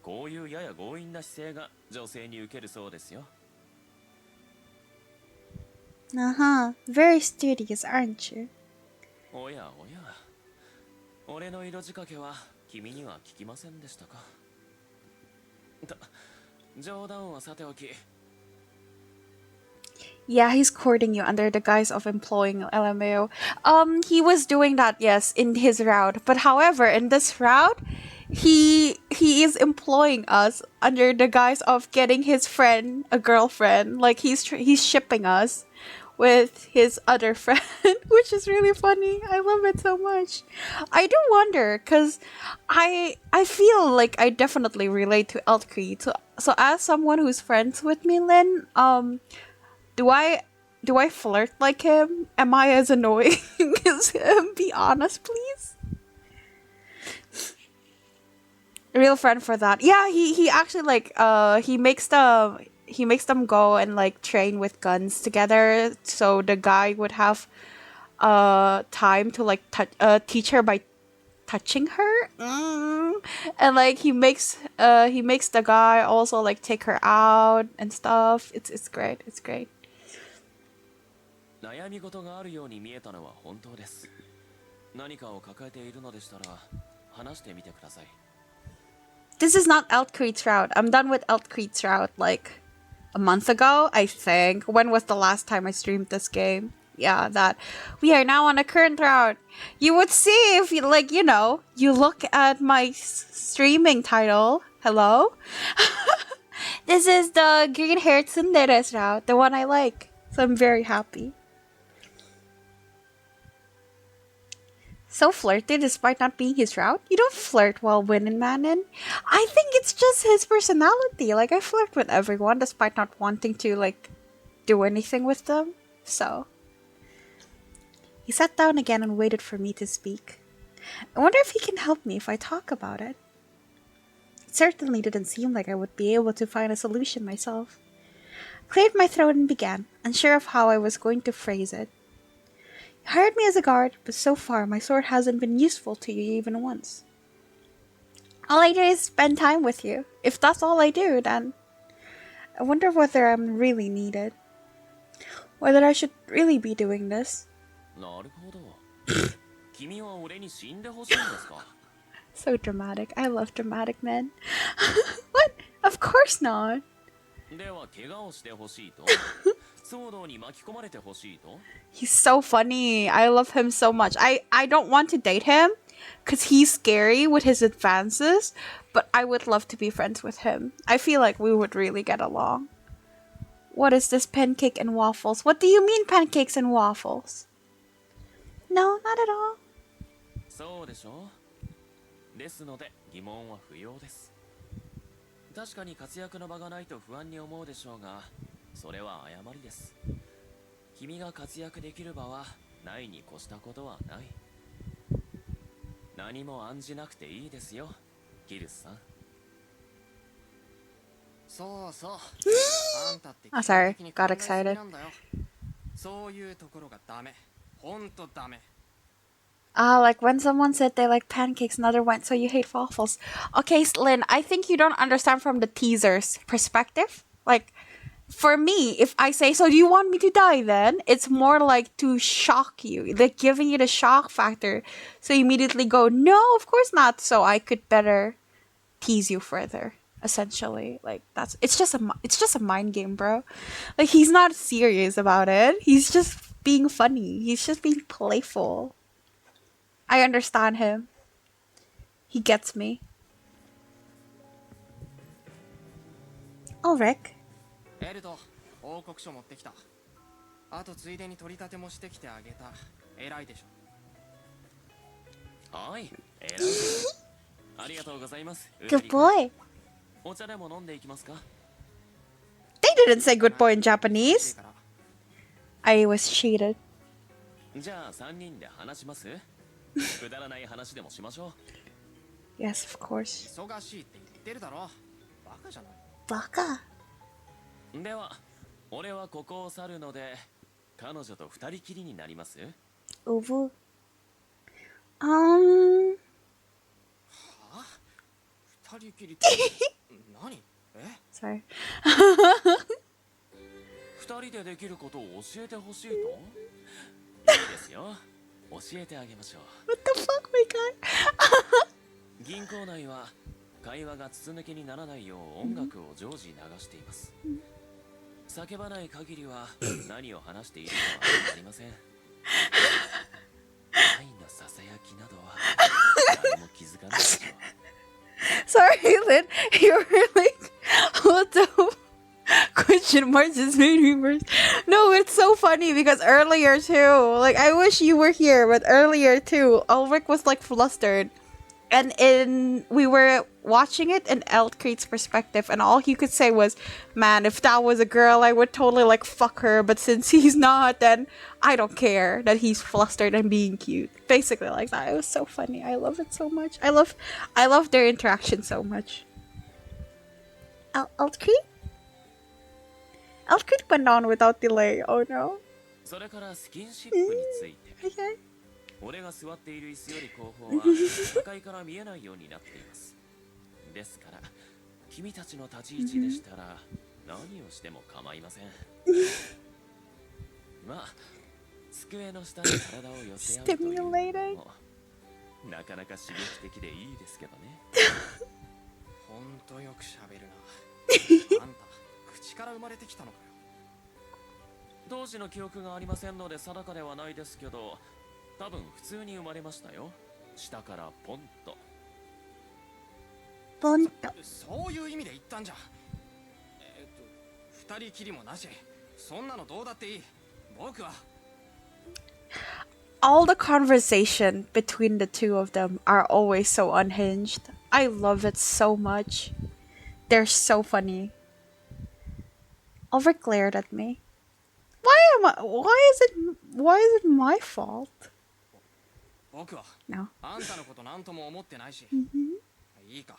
こういうやや強引な姿勢が女性に受けるそうですよ。
Uh-huh. Very studious, aren't you?
おやおや、俺の色仕掛けは君には効きませんでしたか？冗談はさておき。
Yeah, he's courting you under the guise of employing LMAO. He was doing that, yes, in his route. But however, in this route, he is employing us under the guise of getting his friend a girlfriend. Like he's shipping us with his other friend, which is really funny. I love it so much. I do wonder, cause I feel like I definitely relate to Eltcree. So as someone who's friends with me, Lynn, do I flirt like him? Am I as annoying as him? Be honest, please. Real friend for that. Yeah, he actually like he makes them go and like train with guns together, so the guy would have time to like teach her by touching her. And like he makes the guy also like take her out and stuff. It's great. It's great.
悩み事があるように見えたのは本当です。何かを抱えているのでしたら話してみてください。
This is not Elt Creed's route. I'm done with Elt Creed's route like a month ago, I think. When was the last time I streamed this game? Yeah, that. We are now on a current route. You would see if you, like, you know, you look at my streaming title. Hello? This is the green-haired tsundere's route, the one I like. So I'm very happy. So flirty despite not being his route? You don't flirt while wingmanning. I think it's just his personality. Like, I flirt with everyone despite not wanting to, like, do anything with them. So. He sat down again and waited for me to speak. I wonder if he can help me if I talk about it. It certainly didn't seem like I would be able to find a solution myself. I cleared my throat and began, unsure of how I was going to phrase it. You hired me as a guard, but so far my sword hasn't been useful to you even once. All I do is spend time with you. If that's all I do, then I wonder whether I'm really needed. Whether I should really be doing this.
なるほど。君は俺に死んでほしいんですか?
So dramatic. I love dramatic men. What? Of course not.
では怪我をしてほしいと? 騒動に巻き込まれてほしいと?
He's so funny. I love him so much. I don't want to date him because he's scary with his advances, but I would love to be friends with him. I feel like we would really get along. What is this pancake and waffles? What do you mean pancakes and waffles? No, not at all.
そうでしょ? ですので疑問は不要です。確かに活躍の場がないと不安に思うでしょうが、それは誤りです。君が活躍できる場はないに越したことはない。何も案じなくていいですよ、ギルスさん。
そうそう。あんたって
Oh, sorry. Got excited.
そういうところがダメ。ほんとダメ。
Like when someone said they like pancakes, another went, so you hate waffles. Okay, Lynn, I think you don't understand from the teaser's perspective. Like, for me, if I say, so do you want me to die then? It's more like to shock you, like giving you the shock factor. So you immediately go, no, of course not. So I could better tease you further, essentially. Like, it's just a mind game, bro. Like, he's not serious about it. He's just being funny. He's just being playful. I understand him. He gets me. Ulrik.
エルト、報告書持ってきた。あとついでに取り立てもしてきてあげた。偉いでしょ。
はい、偉い。ありがとうございます。
Good boy.
お茶でも飲んでいきますか?
They didn't say good boy in Japanese. I was cheated.
じゃあ3人で話します? くだらない話でもしましょう。
Yes, of course.
忙しいって言ってるだろ。バカじゃない。
バカ。
では、俺はここを去るので、彼女と二人きりになります?
うぶ。
はあ？二人きりって何？Sorry.
二人でできることを教えてほしいと? いいですよ。教えてあげましょう。
What the fuck, my god?
銀行内は会話が筒抜けにならないよう音楽を常時流しています。叫ばない限りは何を話しているかはわかりません。愛のささやきなどは誰も気づかないでしょう。
Sorry, Lynn. You were like, what the question mark just made me burst. No, it's so funny because earlier too, like I wish you were here, but earlier too, Ulrik was like flustered And we were watching it in Elt perspective, and all he could say was, "Man, if that was a girl, I would totally like fuck her. But since he's not, then I don't care that he's flustered and being cute." Basically, like that. It was so funny. I love it so much. I love their interaction so much. Elt went on without delay. Oh no.
それからスキンシップについて
Okay.
俺が座っている椅子より後方は高いから見えないようになっていますですから君たちの立ち位置でしたら何をしても構いませんまあ机の下に体を寄せ合うというのもなかなか刺激的でいいですけどね
ほんとよく喋るな。あんた口から生まれてきたのかよ。
当時の記憶がありませんので定かではないですけど多分普通に生まれましたよ下からポンと
ポンと。
そういう意味で言ったんじゃ。二人きりもなし。そんなのどうだっていい。僕は
All the conversation between the two of them are always so unhinged. I love it so much. They're so funny. Ulrik glared at me. Why is it my fault?
僕は
No.
あんたのことなんとも思ってないし。いいか。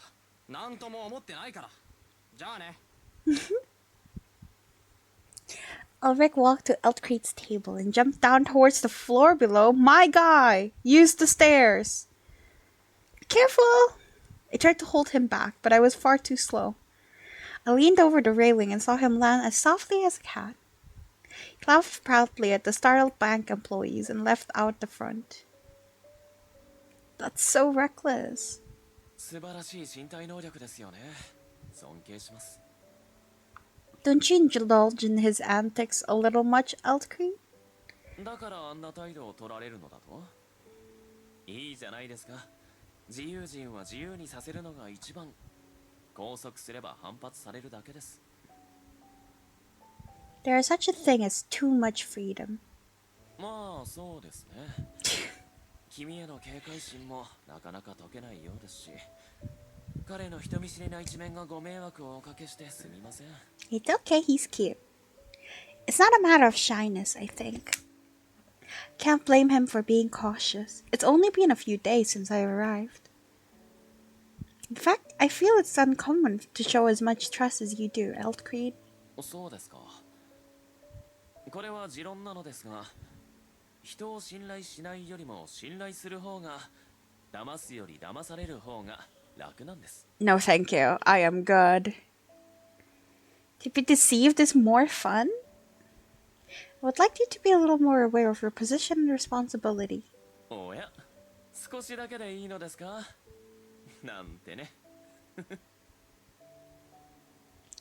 なんとも思ってないから。じゃあね。
Ulrik walked to Eltcrete's table and jumped down towards the floor below. My guy! Use the stairs! Careful! I tried to hold him back, but I was far too slow. I leaned over the railing and saw him land as softly as a cat. He laughed proudly at the startled bank employees and left out the front. That's so reckless.
素晴らしい身体能力ですよね尊敬します
Don't you indulge in his antics a little much, Eltcrete?
だからあんな態度を取られるのだといいじゃないですか自由人は自由にさせるのが一番拘束すれば反発されるだけです
There is such a thing as too much freedom.
まあそうですね君への警戒心もなかなか解けないようですし彼の人見知りな一面がご迷惑をおかけしてすみません
It's okay, he's cute. It's not a matter of shyness, I think. Can't blame him for being cautious. It's only been a few days since I arrived. In fact, I feel it's uncommon to show as much trust as you do, Eltcrete.
そうですかこれは持論なのですが人を信頼しないよりも信頼する方が騙すより騙される方が楽なんです
No, thank you. I am good. To be deceived is more fun? I would like you to be a little more aware of your position and responsibility.
おや少しだけでいいのですかなんてね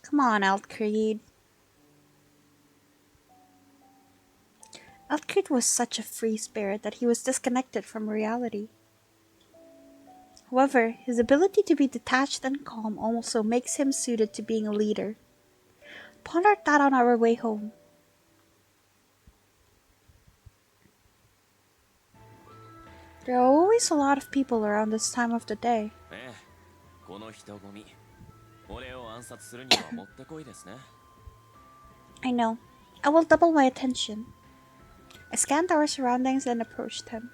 Come on, Eltcrete. Eltcrete was such a free spirit that he was disconnected from reality. However, his ability to be detached and calm also makes him suited to being a leader. Pondered that on our way home. There are always a lot of people around this time of the day.
ええこの人混み俺を暗殺するにはもってこいですね
I know. I will double my attention. I scanned our surroundings and approached him.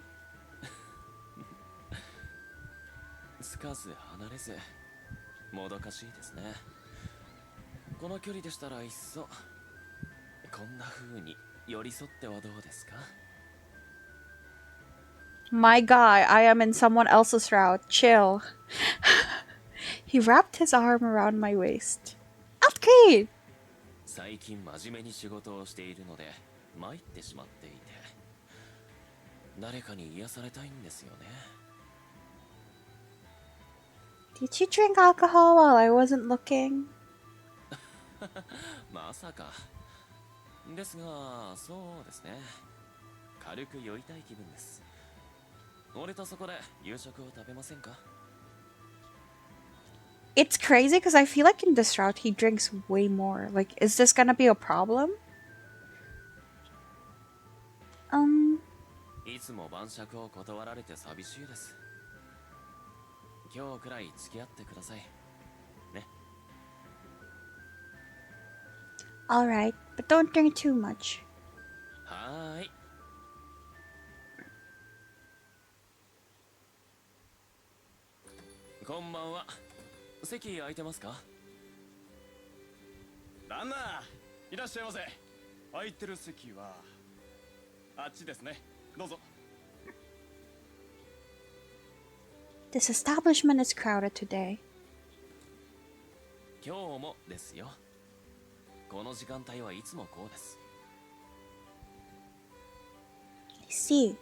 つかず離れずもどかしいですねこの距離でしたらいっそこんな風に寄り添ってはどうですか
My guy, I am in someone else's route. Chill. He wrapped his arm around my waist. Eltcrete!
最近真面目に仕事をしているので参ってしまっていて誰かに癒されたいんですよね
Did you drink alcohol while I wasn't looking?
まさかですがそうですね軽く酔いたい気分です俺とそこで夕食を食べませんか
It's crazy because I feel like in this route he drinks way more. Like, is this gonna be a problem?
いつも晩酌を断られて寂しいです今日くらい付き合ってくださいね。
Alright, but don't drink too much.
はーい。こんばんは。席空いてますか？
ランナーいらっしゃいませ。空いてる席はあっちですね。どうぞ。
This establishment is crowded today.
今日もですよ。この時間帯はいつもこうです。
I see.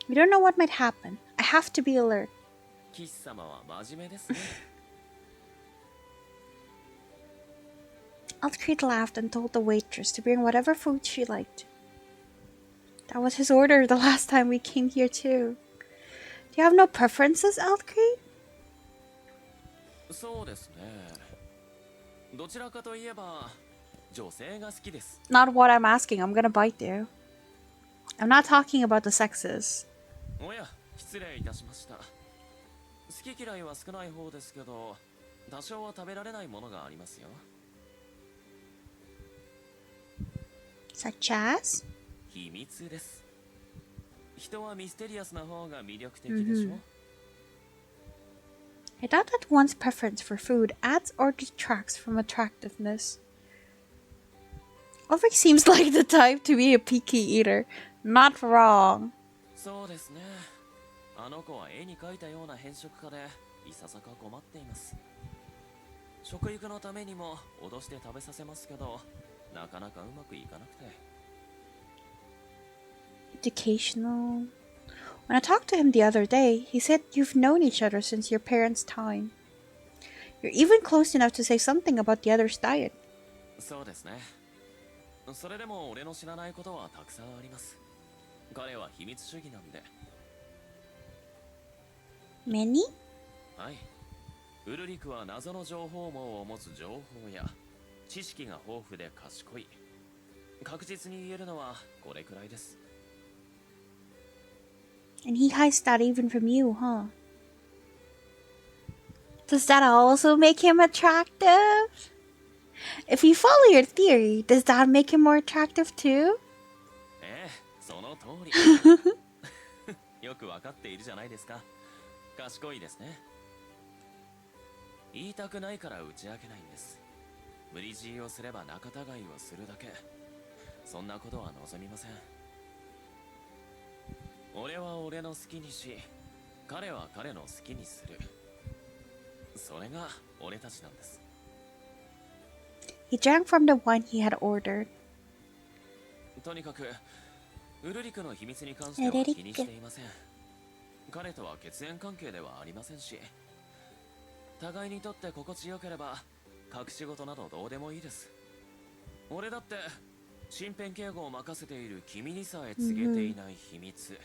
We don't know what might happen. I have to be alert.
キス様は真面目ですね。
Ulrik laughed and told the waitress to bring whatever food she liked. That was his order the last time we came here too. Do you have no preferences, Ulrik?
そうですね。どちらかといえば女性が好きです。
Not what I'm asking. I'm gonna bite you. I'm not talking about the sexes.
おや、失礼いたしました。好き嫌いは少ない方ですけど、多少は食べられないものがありますよ。
Such as?
秘密です。人はミステリアスな方が魅力的でしょ。
I doubt that one's preference for food adds or detracts from attractiveness. Ulrik seems like the type to be a picky eater. Not wrong.
そうですね。あの子は絵に描いたような偏食家でいささか困っています。食育のためにも脅して食べさせますけど、なかなかうまくいかなくて。
Educational. When I talked to him the other day, he said you've known each other since your parents' time. You're even close enough to say something about the other's diet.
そうですね。それでも俺の知らないことはたくさんあります。彼は秘密主義なんで。
Many?
はい。ウルリクは謎の情報網を持つ情報や知識が豊富で賢い。確実に言えるのはこれくらいです。
And he hides that even from you, huh? Does that also make him attractive? If you follow your theory, does that make him more attractive too?
ええ、その通り。よくわかっているじゃないですか。賢いですね。言いたくないから打ち明けないんです。無理強いをすれば仲違いをするだけ。そんなことは望みません。俺は俺の好きにし、彼は彼の好きにする。それが俺たちなんです。
He drank from the wine he had ordered.
とにかくウルリクの秘密に関しては気にしていません。彼とは血縁関係ではありませんし、互いにとって心地よければ隠し事などどうでもいいです。俺だって身辺警護を任せている君にさえ告げていない秘密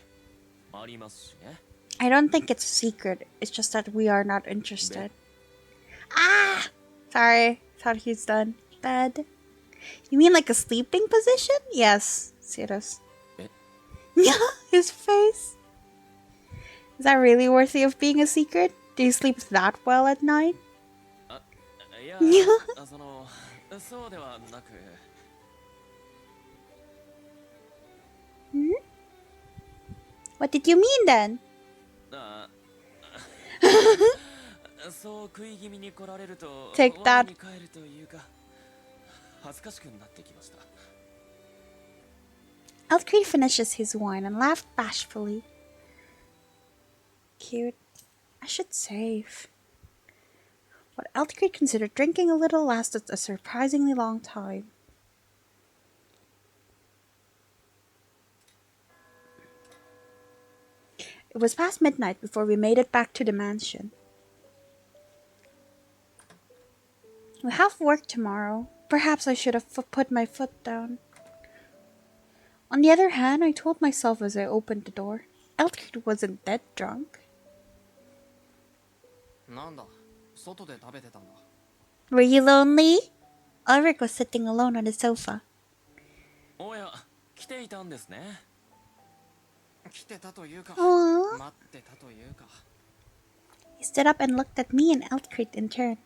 ありますしね。
I don't think it's a secret. It's just that we are not interested. Ah! Sorry. Thought he's done. Bed. You mean like a sleeping position? Yes. Serious. Yeah, his face. Is that really worthy of being a secret? Do you sleep that well at night?
いや、そうではなく。
What did you mean then?
そう食い気味に来られると
Take that.
我に返るというか恥ずかしくなってきました。
Ulrik finishes his wine and laughed bashfully. Cute. I should save. What Ulrik considered drinking a little lasted a surprisingly long time. It was past midnight before we made it back to the mansion. We have work tomorrow. Perhaps I should have put my foot down. On the other hand, I told myself as I opened the door, Ulrik wasn't that drunk.
なんだ、外で食べてたんだ。
Were you lonely? Ulrik was sitting alone on the sofa.
おや、来ていたんですね。
来てたというか、
Aww.
待ってたというか。
He stood up and looked at me and Eltcrete in turn.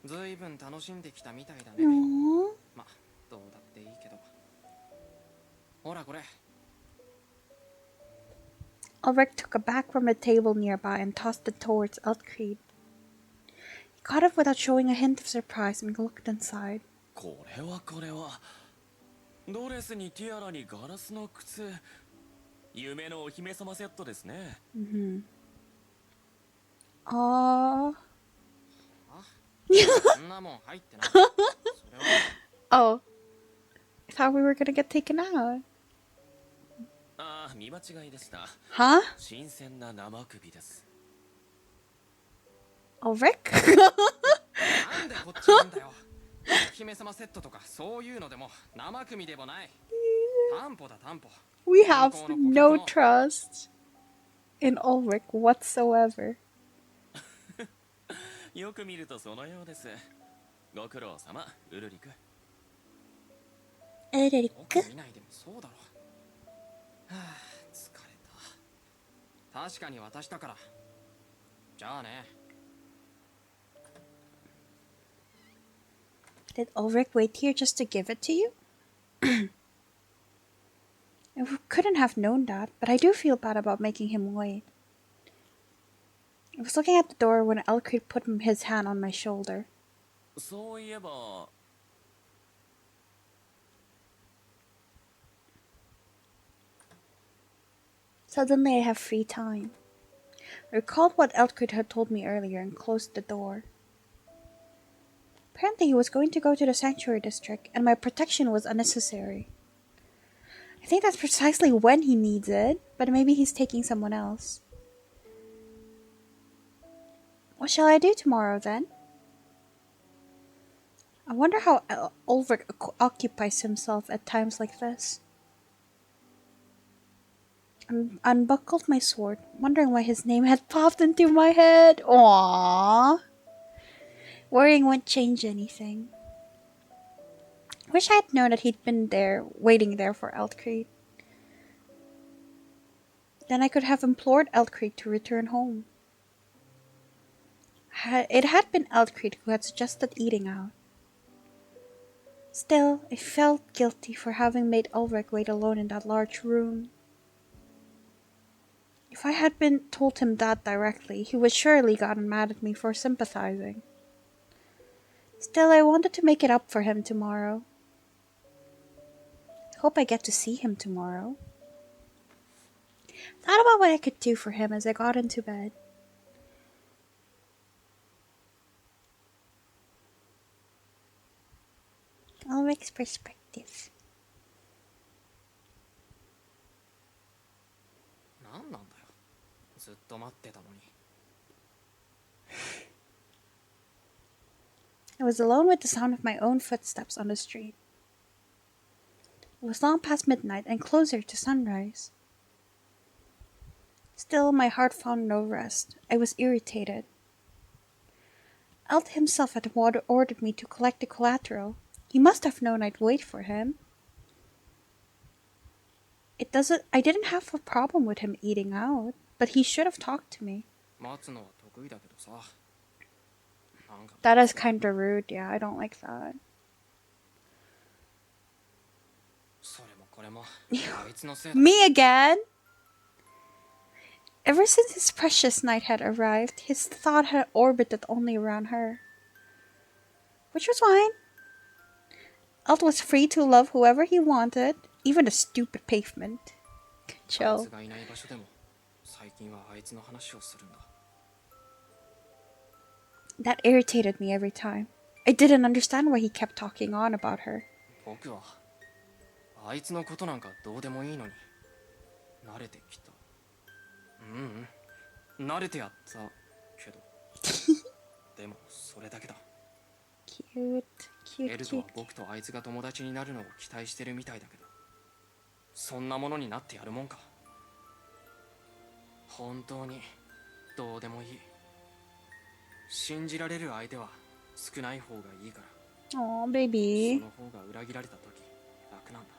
ずいぶん楽しんできたみたいだね。
Aww.
ま、どうだっていいけど。ほらこれ。
Ulrik took a bag from a table nearby and tossed it towards Eltcrete. He caught it without showing a hint of surprise and looked inside.
これはドレスにティアラにガラスの靴、夢のお姫様セットですね。
Aww.
そんなもん入ってない。それは
Oh. I thought we were gonna get taken out.
ああ、見間違いでした。
Huh?
新鮮な生首です。
Ulrik?
なんでこっちなんだよ。お姫様セットとかそういうのでも生組でもない。担保だ担保。
We have no trust in Ulrik whatsoever.
よく見るとそのようです。ご苦労様、ウルリク。
僕見ないでもそうだろ。はあ、疲れた。確かに渡したから。じゃあね。
Did Ulrik wait here just to give it to you? I couldn't have known that, but I do feel bad about making him wait. I was looking at the door when Eltcrete put his hand on my shoulder.
そういえば。
Suddenly I have free time. I recalled what Eltcrete had told me earlier and closed the door. Apparently he was going to go to the sanctuary district and my protection was unnecessary. I think that's precisely when he needs it, but maybe he's taking someone else. What shall I do tomorrow then? I wonder how Ulrik occupies himself at times like this. I unbuckled my sword, wondering why his name had popped into my head. Aww. Worrying won't change anything. Wish I had known that he'd been there, waiting there for Eltcrete. Then I could have implored Eltcrete to return home. It had been Eltcrete who had suggested eating out. Still, I felt guilty for having made Ulrik wait alone in that large room. If I had been told him that directly, he would surely gotten mad at me for sympathizing. Still, I wanted to make it up for him tomorrow. I hope I get to see him tomorrow. Thought about what I could do for him as I got into bed. Ulrik's perspective.
なんなんだよ。ずっと待ってたのに。
I was alone with the sound of my own footsteps on the street. It was long past midnight and closer to sunrise. Still, my heart found no rest. I was irritated. Elt himself had ordered me to collect the collateral. He must have known I'd wait for him. I didn't have a problem with him eating out, but he should have talked to me.
待つのは得意だけどさ。
That is kinda rude, yeah, I don't like that.
それもこれもあいつのせいだ。
Me again? Ever since his precious night had arrived, his thought had orbited only around her. Which was fine. Elt was free to love whoever he wanted, even the stupid pavement. Chill.
あいつがいない場所でも最近はあいつの話をするんだ。
That irritated me every time. I didn't understand why he kept talking on about her.
僕はあいつのことなんかどうでもいいのに慣れてきた。慣れてやったけどでもそれだけだ。
Cute, cute,
エルトは
cute.
僕とあいつが友達になるのを期待してるみたいだけど、そんなものになってやるもんか。本当にどうでもいい。信じられる相手は少ない方がいいから。
Aw, baby.
その方が裏切られた時楽なんだ。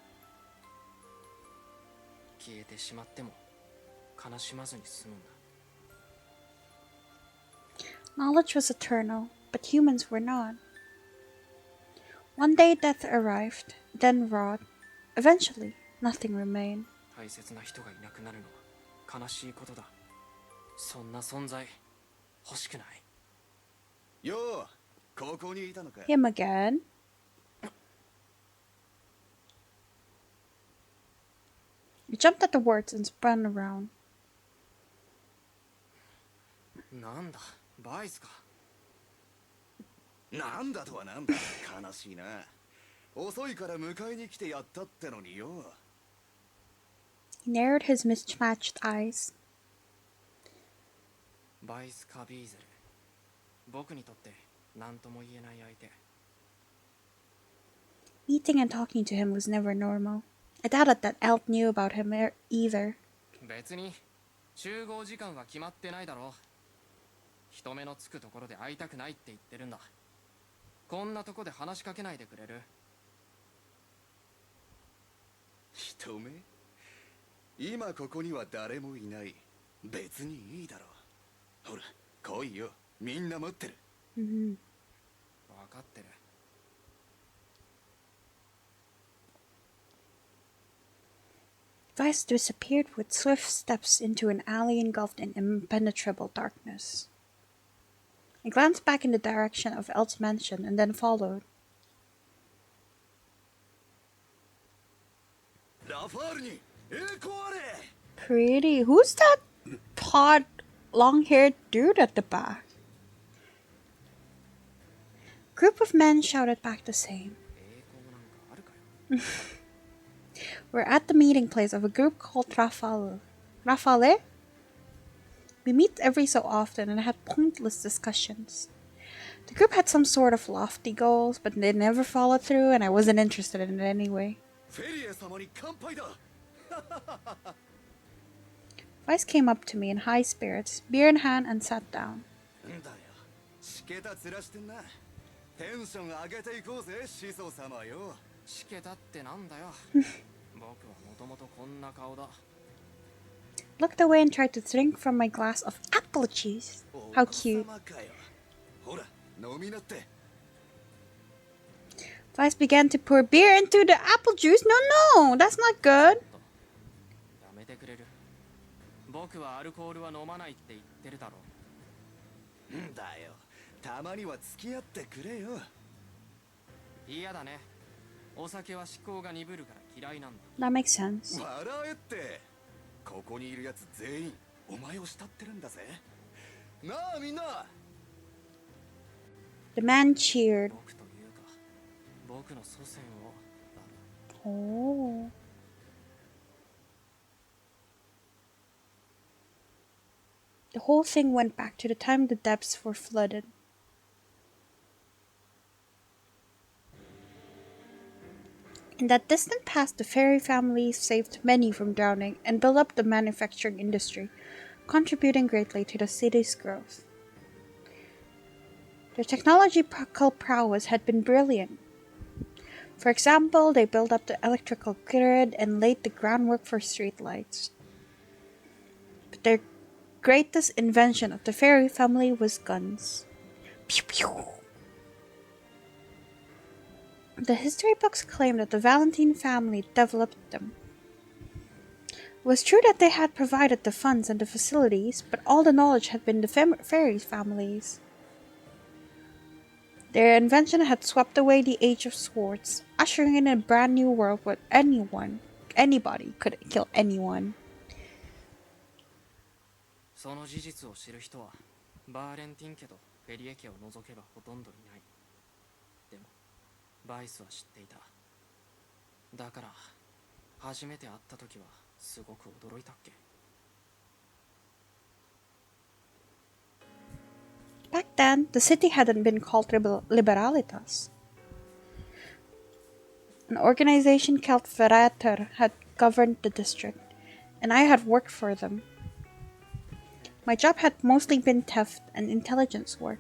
消えてしまっても悲しまずに済むんだ。
Knowledge was eternal, but humans were not. One day death arrived, then wrought. Eventually, nothing remained.
大切な人がいなくなるのは悲しいことだ。そんな存在欲しくない。
よう、ここにいたのか。
Him again. He jumped at the words and spun around.
なんだ、バイスか。
なんだとはなんだ、悲しいな。遅いから迎えに来てやったってのによ。
He narrowed his mismatched eyes.
バイス・カビーゼル。僕にとって何とも言えない相手。
Meeting and talking to him was never normal. I doubted that Elt knew about him either.
別に集合時間は決まってないだろう。人目のつくところで会いたくないって言ってるんだ。こんなとこで話しかけないでくれる？
人目？今ここには誰もいない。別にいいだろう。ほら、来いよ。みんな待ってる。
分かってる。
Vice disappeared with swift steps into an alley engulfed in impenetrable darkness. I glanced back in the direction of Elt's mansion and then followed. Pretty. Who's that tall, long-haired dude at the back? A group of men shouted back the same. We're at the meeting place of a group called Rafale. Rafale? We meet every so often and had pointless discussions. The group had some sort of lofty goals, but they never followed through, and I wasn't interested in it anyway. Vice came up to me in high spirits, beer in hand, and sat down. Looked away and tried to drink from my glass of apple juice. How cute. Vice began to pour beer into the apple juice. No, that's not good. That makes sense.
ここにいるやつ全員お前を慕ってるんだぜ。なあみんな。
The man cheered. Oh. The whole thing went back to the time the depths were flooded. In that distant past, the Ferrie family saved many from drowning and built up the manufacturing industry, contributing greatly to the city's growth. Their technological prowess had been brilliant. For example, they built up the electrical grid and laid the groundwork for streetlights. But their greatest invention of the Ferrie family was guns. Pew pew. The history books claim that the Valentine family developed them. It was true that they had provided the funds and the facilities, but all the knowledge had been the Ferrie family's. Their invention had swept away the age of swords, ushering in a brand new world where anybody could kill anyone.
その事実を知る人はバーレンティン家とフェリエ家を除けばほとんどいない。でもバイスは知っていた。だから初めて会った時はすごく驚いたっけ。
Back then, the city hadn't been called Liberalitas. An organization called Verräter had governed the district, and I had worked for them. My job had mostly been theft and intelligence work.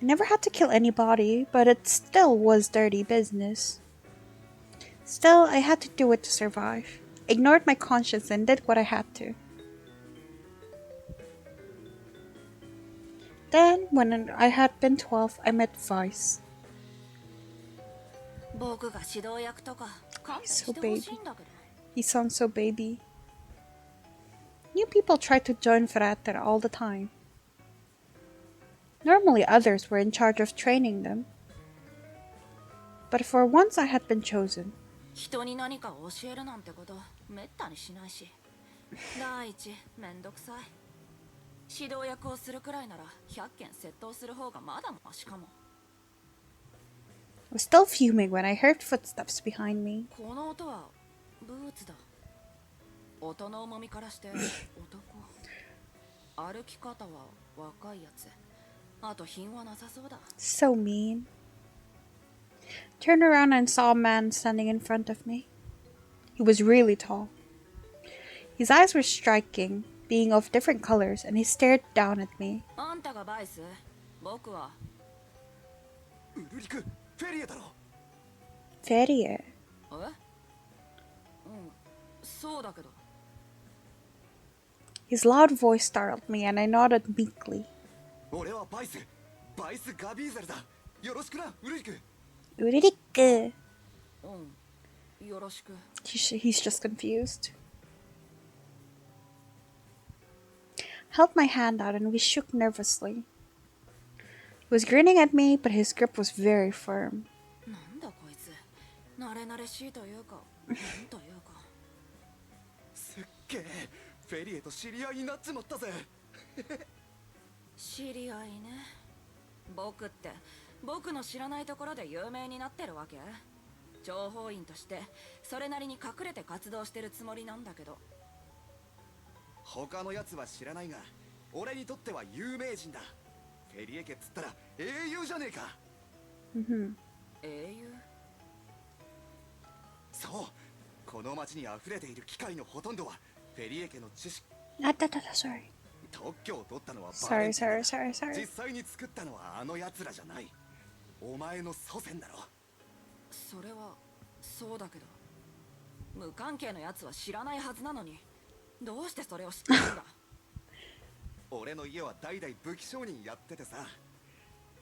I never had to kill anybody, but it still was dirty business. Still, I had to do it to survive. Ignored my conscience and did what I had to. Then, when I had been 12, I met Vice.
僕が指導役とか勘弁
He's
し
so
てほしい
baby.
んだけど
He sounds so baby. New people try to join Frater all the time. Normally others were in charge of training them. But for once I had been chosen.
人に何かを教えるなんてことめったにしないし第一めんどくさい指導役をするくらいなら100件窃盗する方がまだマシかも
I was still fuming when I heard footsteps behind me.
この音はブーツだ音の重みからして男歩き方は若いやつあと品はなさそうだ
So mean. Turned around and saw a man standing in front of me. He was really tall. His eyes were striking, being of different colors, and he stared down at me.
あんたがバイス僕は
ウルリク、フェリエだろ。
Ferrie.
えうんそうだけど
His loud voice startled me, and I nodded meekly.
俺はバイスガビーゼルだ。よろしくな、ウルリク。
Ulrik.
うんよろしく
He's just confused. Held my hand out and we shook nervously. He was grinning at me, but his grip was very firm.
なんだこいつ慣れ慣れしいというかなんというか
すっげえ、フェリエと知り合いになっちまったぜ。
知り合いね僕って僕の知らないところで有名になってるわけ情報員としてそれなりに隠れて活動してるつもりなんだけど
他のやつは知らないが、俺にとっては有名人だ。フェリエ家っつったら英雄じゃねえか。
英雄
そう、この町に溢れている機械のほとんどはフェリエ家の知識。
Sorry.
特許を取ったのはバレン
Sorry,
ティン
sorry,
だ。
sorry, sorry.
実際に作ったのはあの奴らじゃない。お前の祖先だろ。
それはそうだけど無関係のやつは知らないはずなのにどうしてそれを知ってるんだ
俺の家は代々武器商人やっててさ、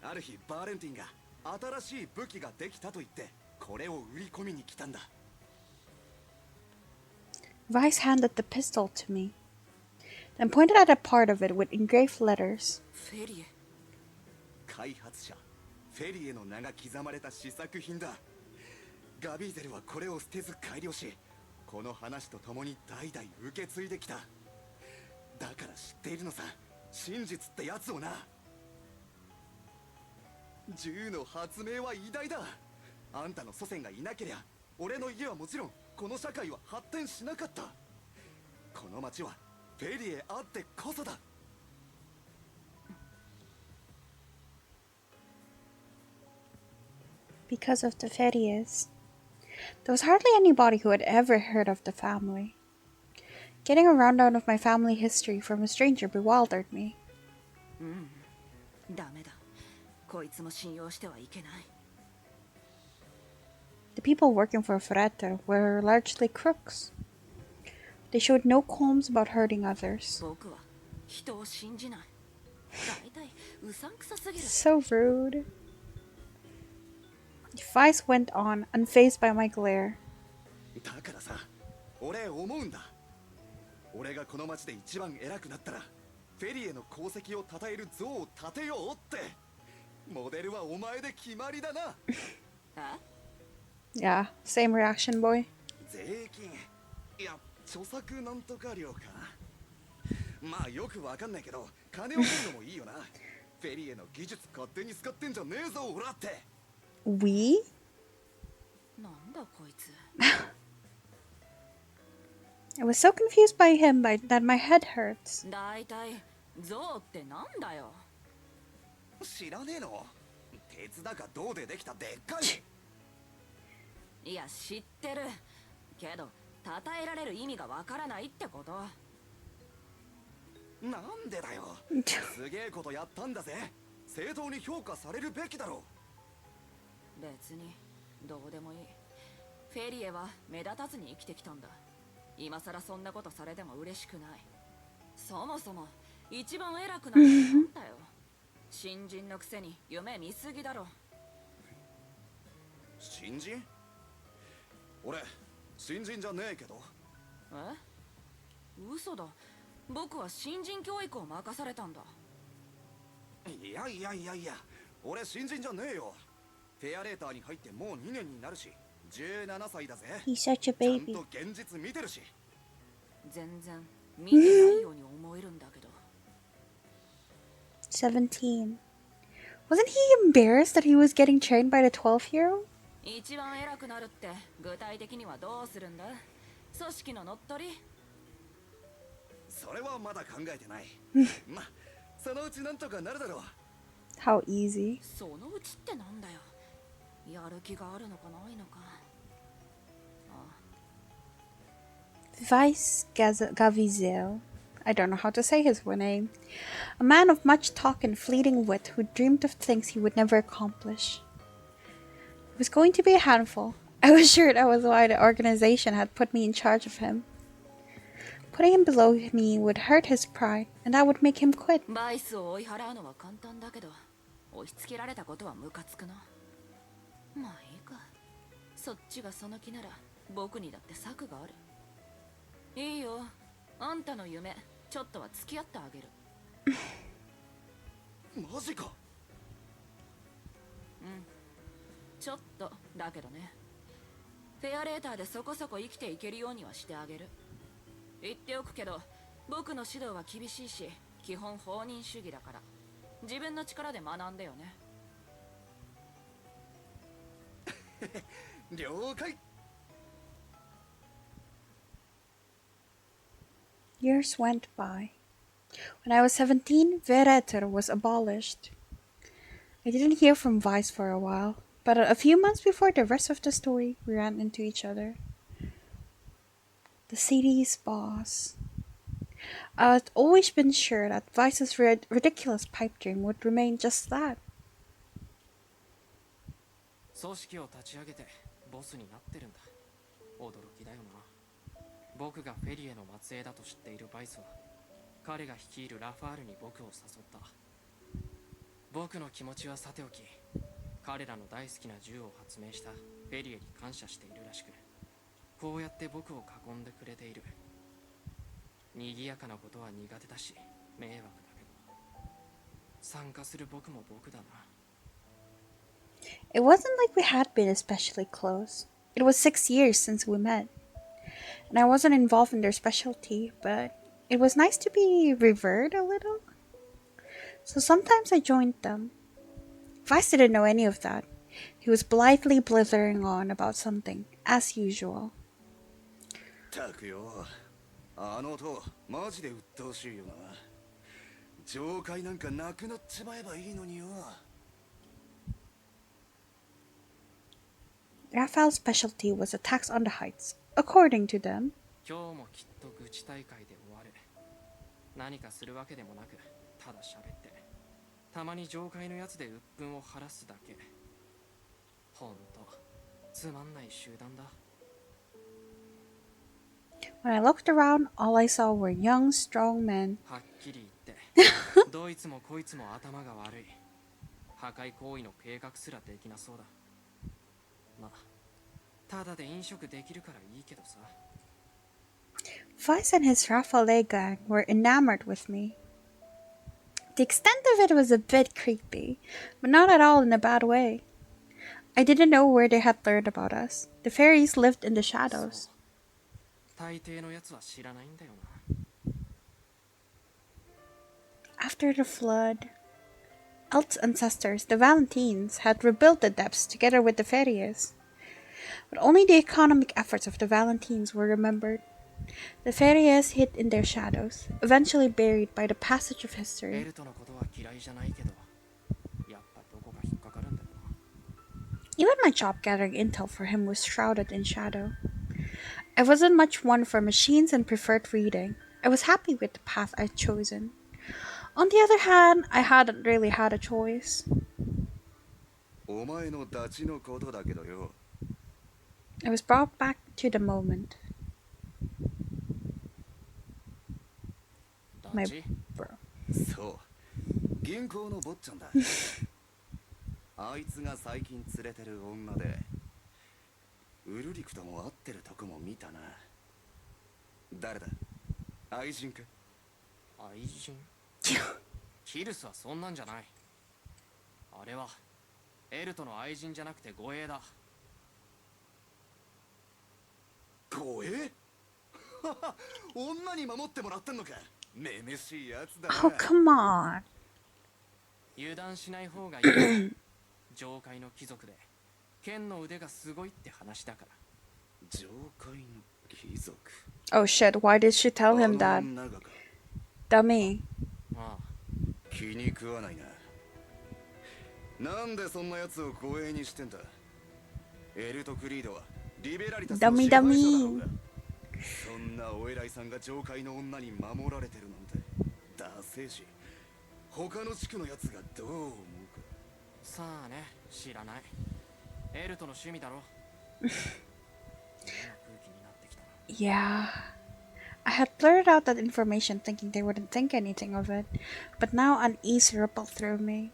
ある日バーレンティンが新しい武器ができたと言ってこれを売り込みに来たんだ。
Vice handed the pistol to me, then pointed at a part of it with engraved letters.
フェリエ
開発者フェリエの名が刻まれた試作品だ。ガビーゼルはこれを捨てず改良し、この話とともに代々受け継いできた。だから知っているのさ、真実ってやつをな。銃の発明は偉大だ。あんたの祖先がいなけりゃ俺の家はもちろんこの社会は発展しなかった。この町はフェリエあってこそだ。
Because of the Ferries. There was hardly anybody who had ever heard of the family. Getting a rundown of my family history from a stranger bewildered me.
ダメだこいつも信用してはいけない
The people working for Ferreter were largely crooks. They showed no qualms about hurting others.
僕は人を信じない大体うさんくさすぎる
So rude. Vice went on, unfazed by my glare.
だからさ、俺思うんだ。俺がこの町で一番偉くなったらフェリエの功績を称える像を建てようって。モデルはお前で決まりだな。
え
Yeah, same reaction, boy.
税金、いや著作なんとか料か。まあよくわかんないけど金を取るのもいいよな。フェリエの技術勝手に使ってんじゃねえぞオラって。
We?
なんだこいつ
I was so confused by him that my head hurts.
大体象ってなんだよ
知らねえの？鉄だか銅でできたでっかい。
いや知ってるけど称えられる意味がわからないってこと
なんでだよ。すげえことやったんだぜ。正当に評価されるべきだろ。
別にどうでもいいフェリエは目立たずに生きてきたんだ今さらそんなことされても嬉しくないそもそも一番偉くなるってなんだよ新人のくせに夢見すぎだろ。
新人？俺新人じゃねえけど。
え？嘘だ。僕は新人教育を任されたんだ。
いやいやいやいや、俺新人じゃねえよ。フェアレーターに入ってもう2年になるし、17歳だぜ。
He's such a
ちゃん
baby.
と現実見てるし。
全然見てないように思えるんだけど。
17. Wasn't he embarrassed that he was getting trained by the 12-year-old?
一番偉くなるって具体的にはどうするんだ？組織の乗っ取り？
それはまだ考えてない。ま、そのうちなんとかなるだろう。
How easy.
そのうちってなんだよ。やる気があるのかないのか。
Vice Gavizel. I don't know how to say his name. A man of much talk and fleeting wit who dreamed of things he would never accomplish. It was going to be a handful. I was sure that was why the organization had put me in charge of him. Putting him below me would hurt his pride, and that would make him quit.
バイスを追い払うのは簡単だけど、押し付けられたことはムカつくな。まあいいか。そっちがその気なら僕にだって策がある。いいよ。あんたの夢、ちょっとは付き合ってあげる。
マジか。
うん。ちょっとだけどね。フェアレーターでそこそこ生きていけるようにはしてあげる。言っておくけど、僕の指導は厳しいし、基本放任主義だから、自分の力で学んでよね。
了解。
Years went by. When I was 17, Vereter was abolished. I didn't hear from Vice for a while, but a few months before the rest of the story, we ran into each other. The city's boss. I had always been sure that Vice's ridiculous pipe dream would remain just that.
組織を立ち上げてボスになってるんだ。驚きだよな。僕がフェリエの末裔だと知っているバイスは、彼が率いるラファールに僕を誘った。僕の気持ちはさておき、彼らの大好きな銃を発明したフェリエに感謝しているらしく、こうやって僕を囲んでくれている。賑やかなことは苦手だし迷惑だけど、参加する僕も僕だな。
It wasn't like we had been especially close. It was 6 years since we met. And I wasn't involved in their specialty, but it was nice to be revered a little. So sometimes I joined them. Vice didn't know any of that. He was blithely blithering on about something, as usual.
たくよ、あの音マジで鬱陶しいよな。上階なんかなくなっちまえばいいのによ。
Raphael's specialty was attacks on the heights, according to them.
今日もきっと愚痴大会で終わる。何かするわけでもなく、ただ喋って、たまに上階のやつで鬱憤を晴らすだけ。ほんとつまんない集団だ。
When I looked around, all I saw were young, strong men.
はっきり言って、どいつもこいつも頭が悪い。破壊行為の計画すらできなそうだ。まあ、ただで飲食できるからいいけどさ。
Vice and his Raphael gang were enamored with me. The extent of it was a bit creepy, but not at all in a bad way. I didn't know where they had learned about us. The fairies lived in the shadows.
大抵のやつは知らないんだよな。
After the flood, Elt's ancestors, the Valentines, had rebuilt the depths together with the Ferries. But only the economic efforts of the Valentines were remembered. The Ferries hid in their shadows, eventually buried by the passage of
エ
history.
ルトのことは嫌いじゃないけど、やっぱどこか引っかかるんだよな。
Even my job gathering intel for him was shrouded in shadow. I wasn't much one for machines and preferred reading. I was happy with the path I'd chosen. On the other hand, I hadn't really had a choice.
お前のダチのことだけどよ。
I was brought back to the moment.
ダ
My
チ？
bro.
そう。銀行の坊ちゃんだ。あいつが最近連れてる女で、ウルリクとも会ってるとこも見たな。誰だ？愛人か？
愛人？キルスはそんなんじゃない。あれはエルトの愛人じゃなくて護衛だ。
護衛？女に守ってもらってんのか。めめしいやつだ。
Oh, come on.
油断しない方がいい。上界の貴族で剣の腕がすごいって話だから。
上界の貴族。
Oh shit, why did she tell him that?
女がか。
Dummy.
ああ、
気に食わないな。なんでそんなやつを護衛にしてんだ。エルトクリードはリベラリタスの支配者だろうが。そんなお偉いさんが上界の女に守られてるなんてダセえし、他の地区のやつがどう思うか。
さあね、知らない。エルトの趣味だろ。嫌な空気になってきたな。
Yeah. I had blurted out that information thinking they wouldn't think anything of it, but now unease rippled through me.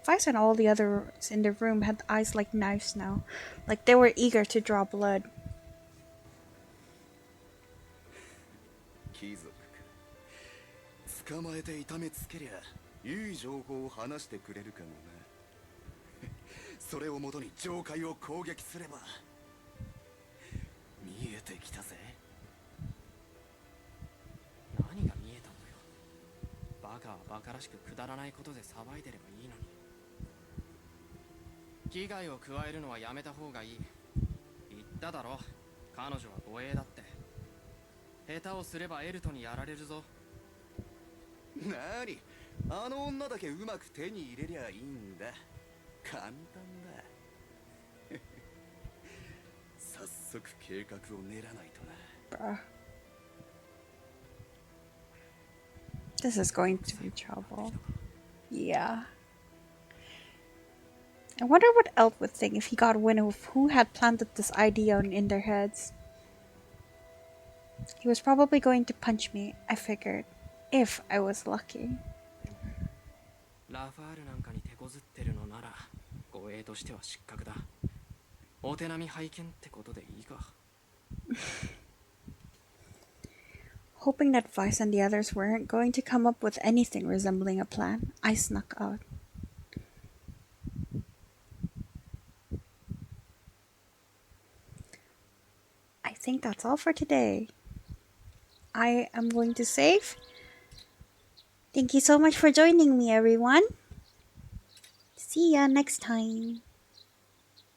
Vice and all the others in the room had eyes like knives now, like they were eager to draw blood.
貴族か。捕まえて痛めつけりゃいい情報を話してくれるかもな。それをもとに上界を攻撃すれば。見えてきたぜ。
何が見えたんだよ。バカはバカらしくくだらないことで騒いでればいいのに。危害を加えるのはやめた方がいい。言っただろ、彼女は護衛だって。下手をすればエルトにやられるぞ。
なに、あの女だけうまく手に入れりゃいいんだ。簡単だ。早速計画を練らないとな。
Bruh. This is going to be trouble. Yeah. I wonder what Elt would think if he got wind of who had planted this idea in their heads. He was probably going to punch me, I figured, if I was lucky.
ラファールなんかに手こずってるのなら護衛としては失格だ。お手並み拝見ってことでいいか。
Hoping that Vice and the others weren't going to come up with anything resembling a plan, I snuck out. I think that's all for today. I am going to save. Thank you so much for joining me, everyone. See ya next time.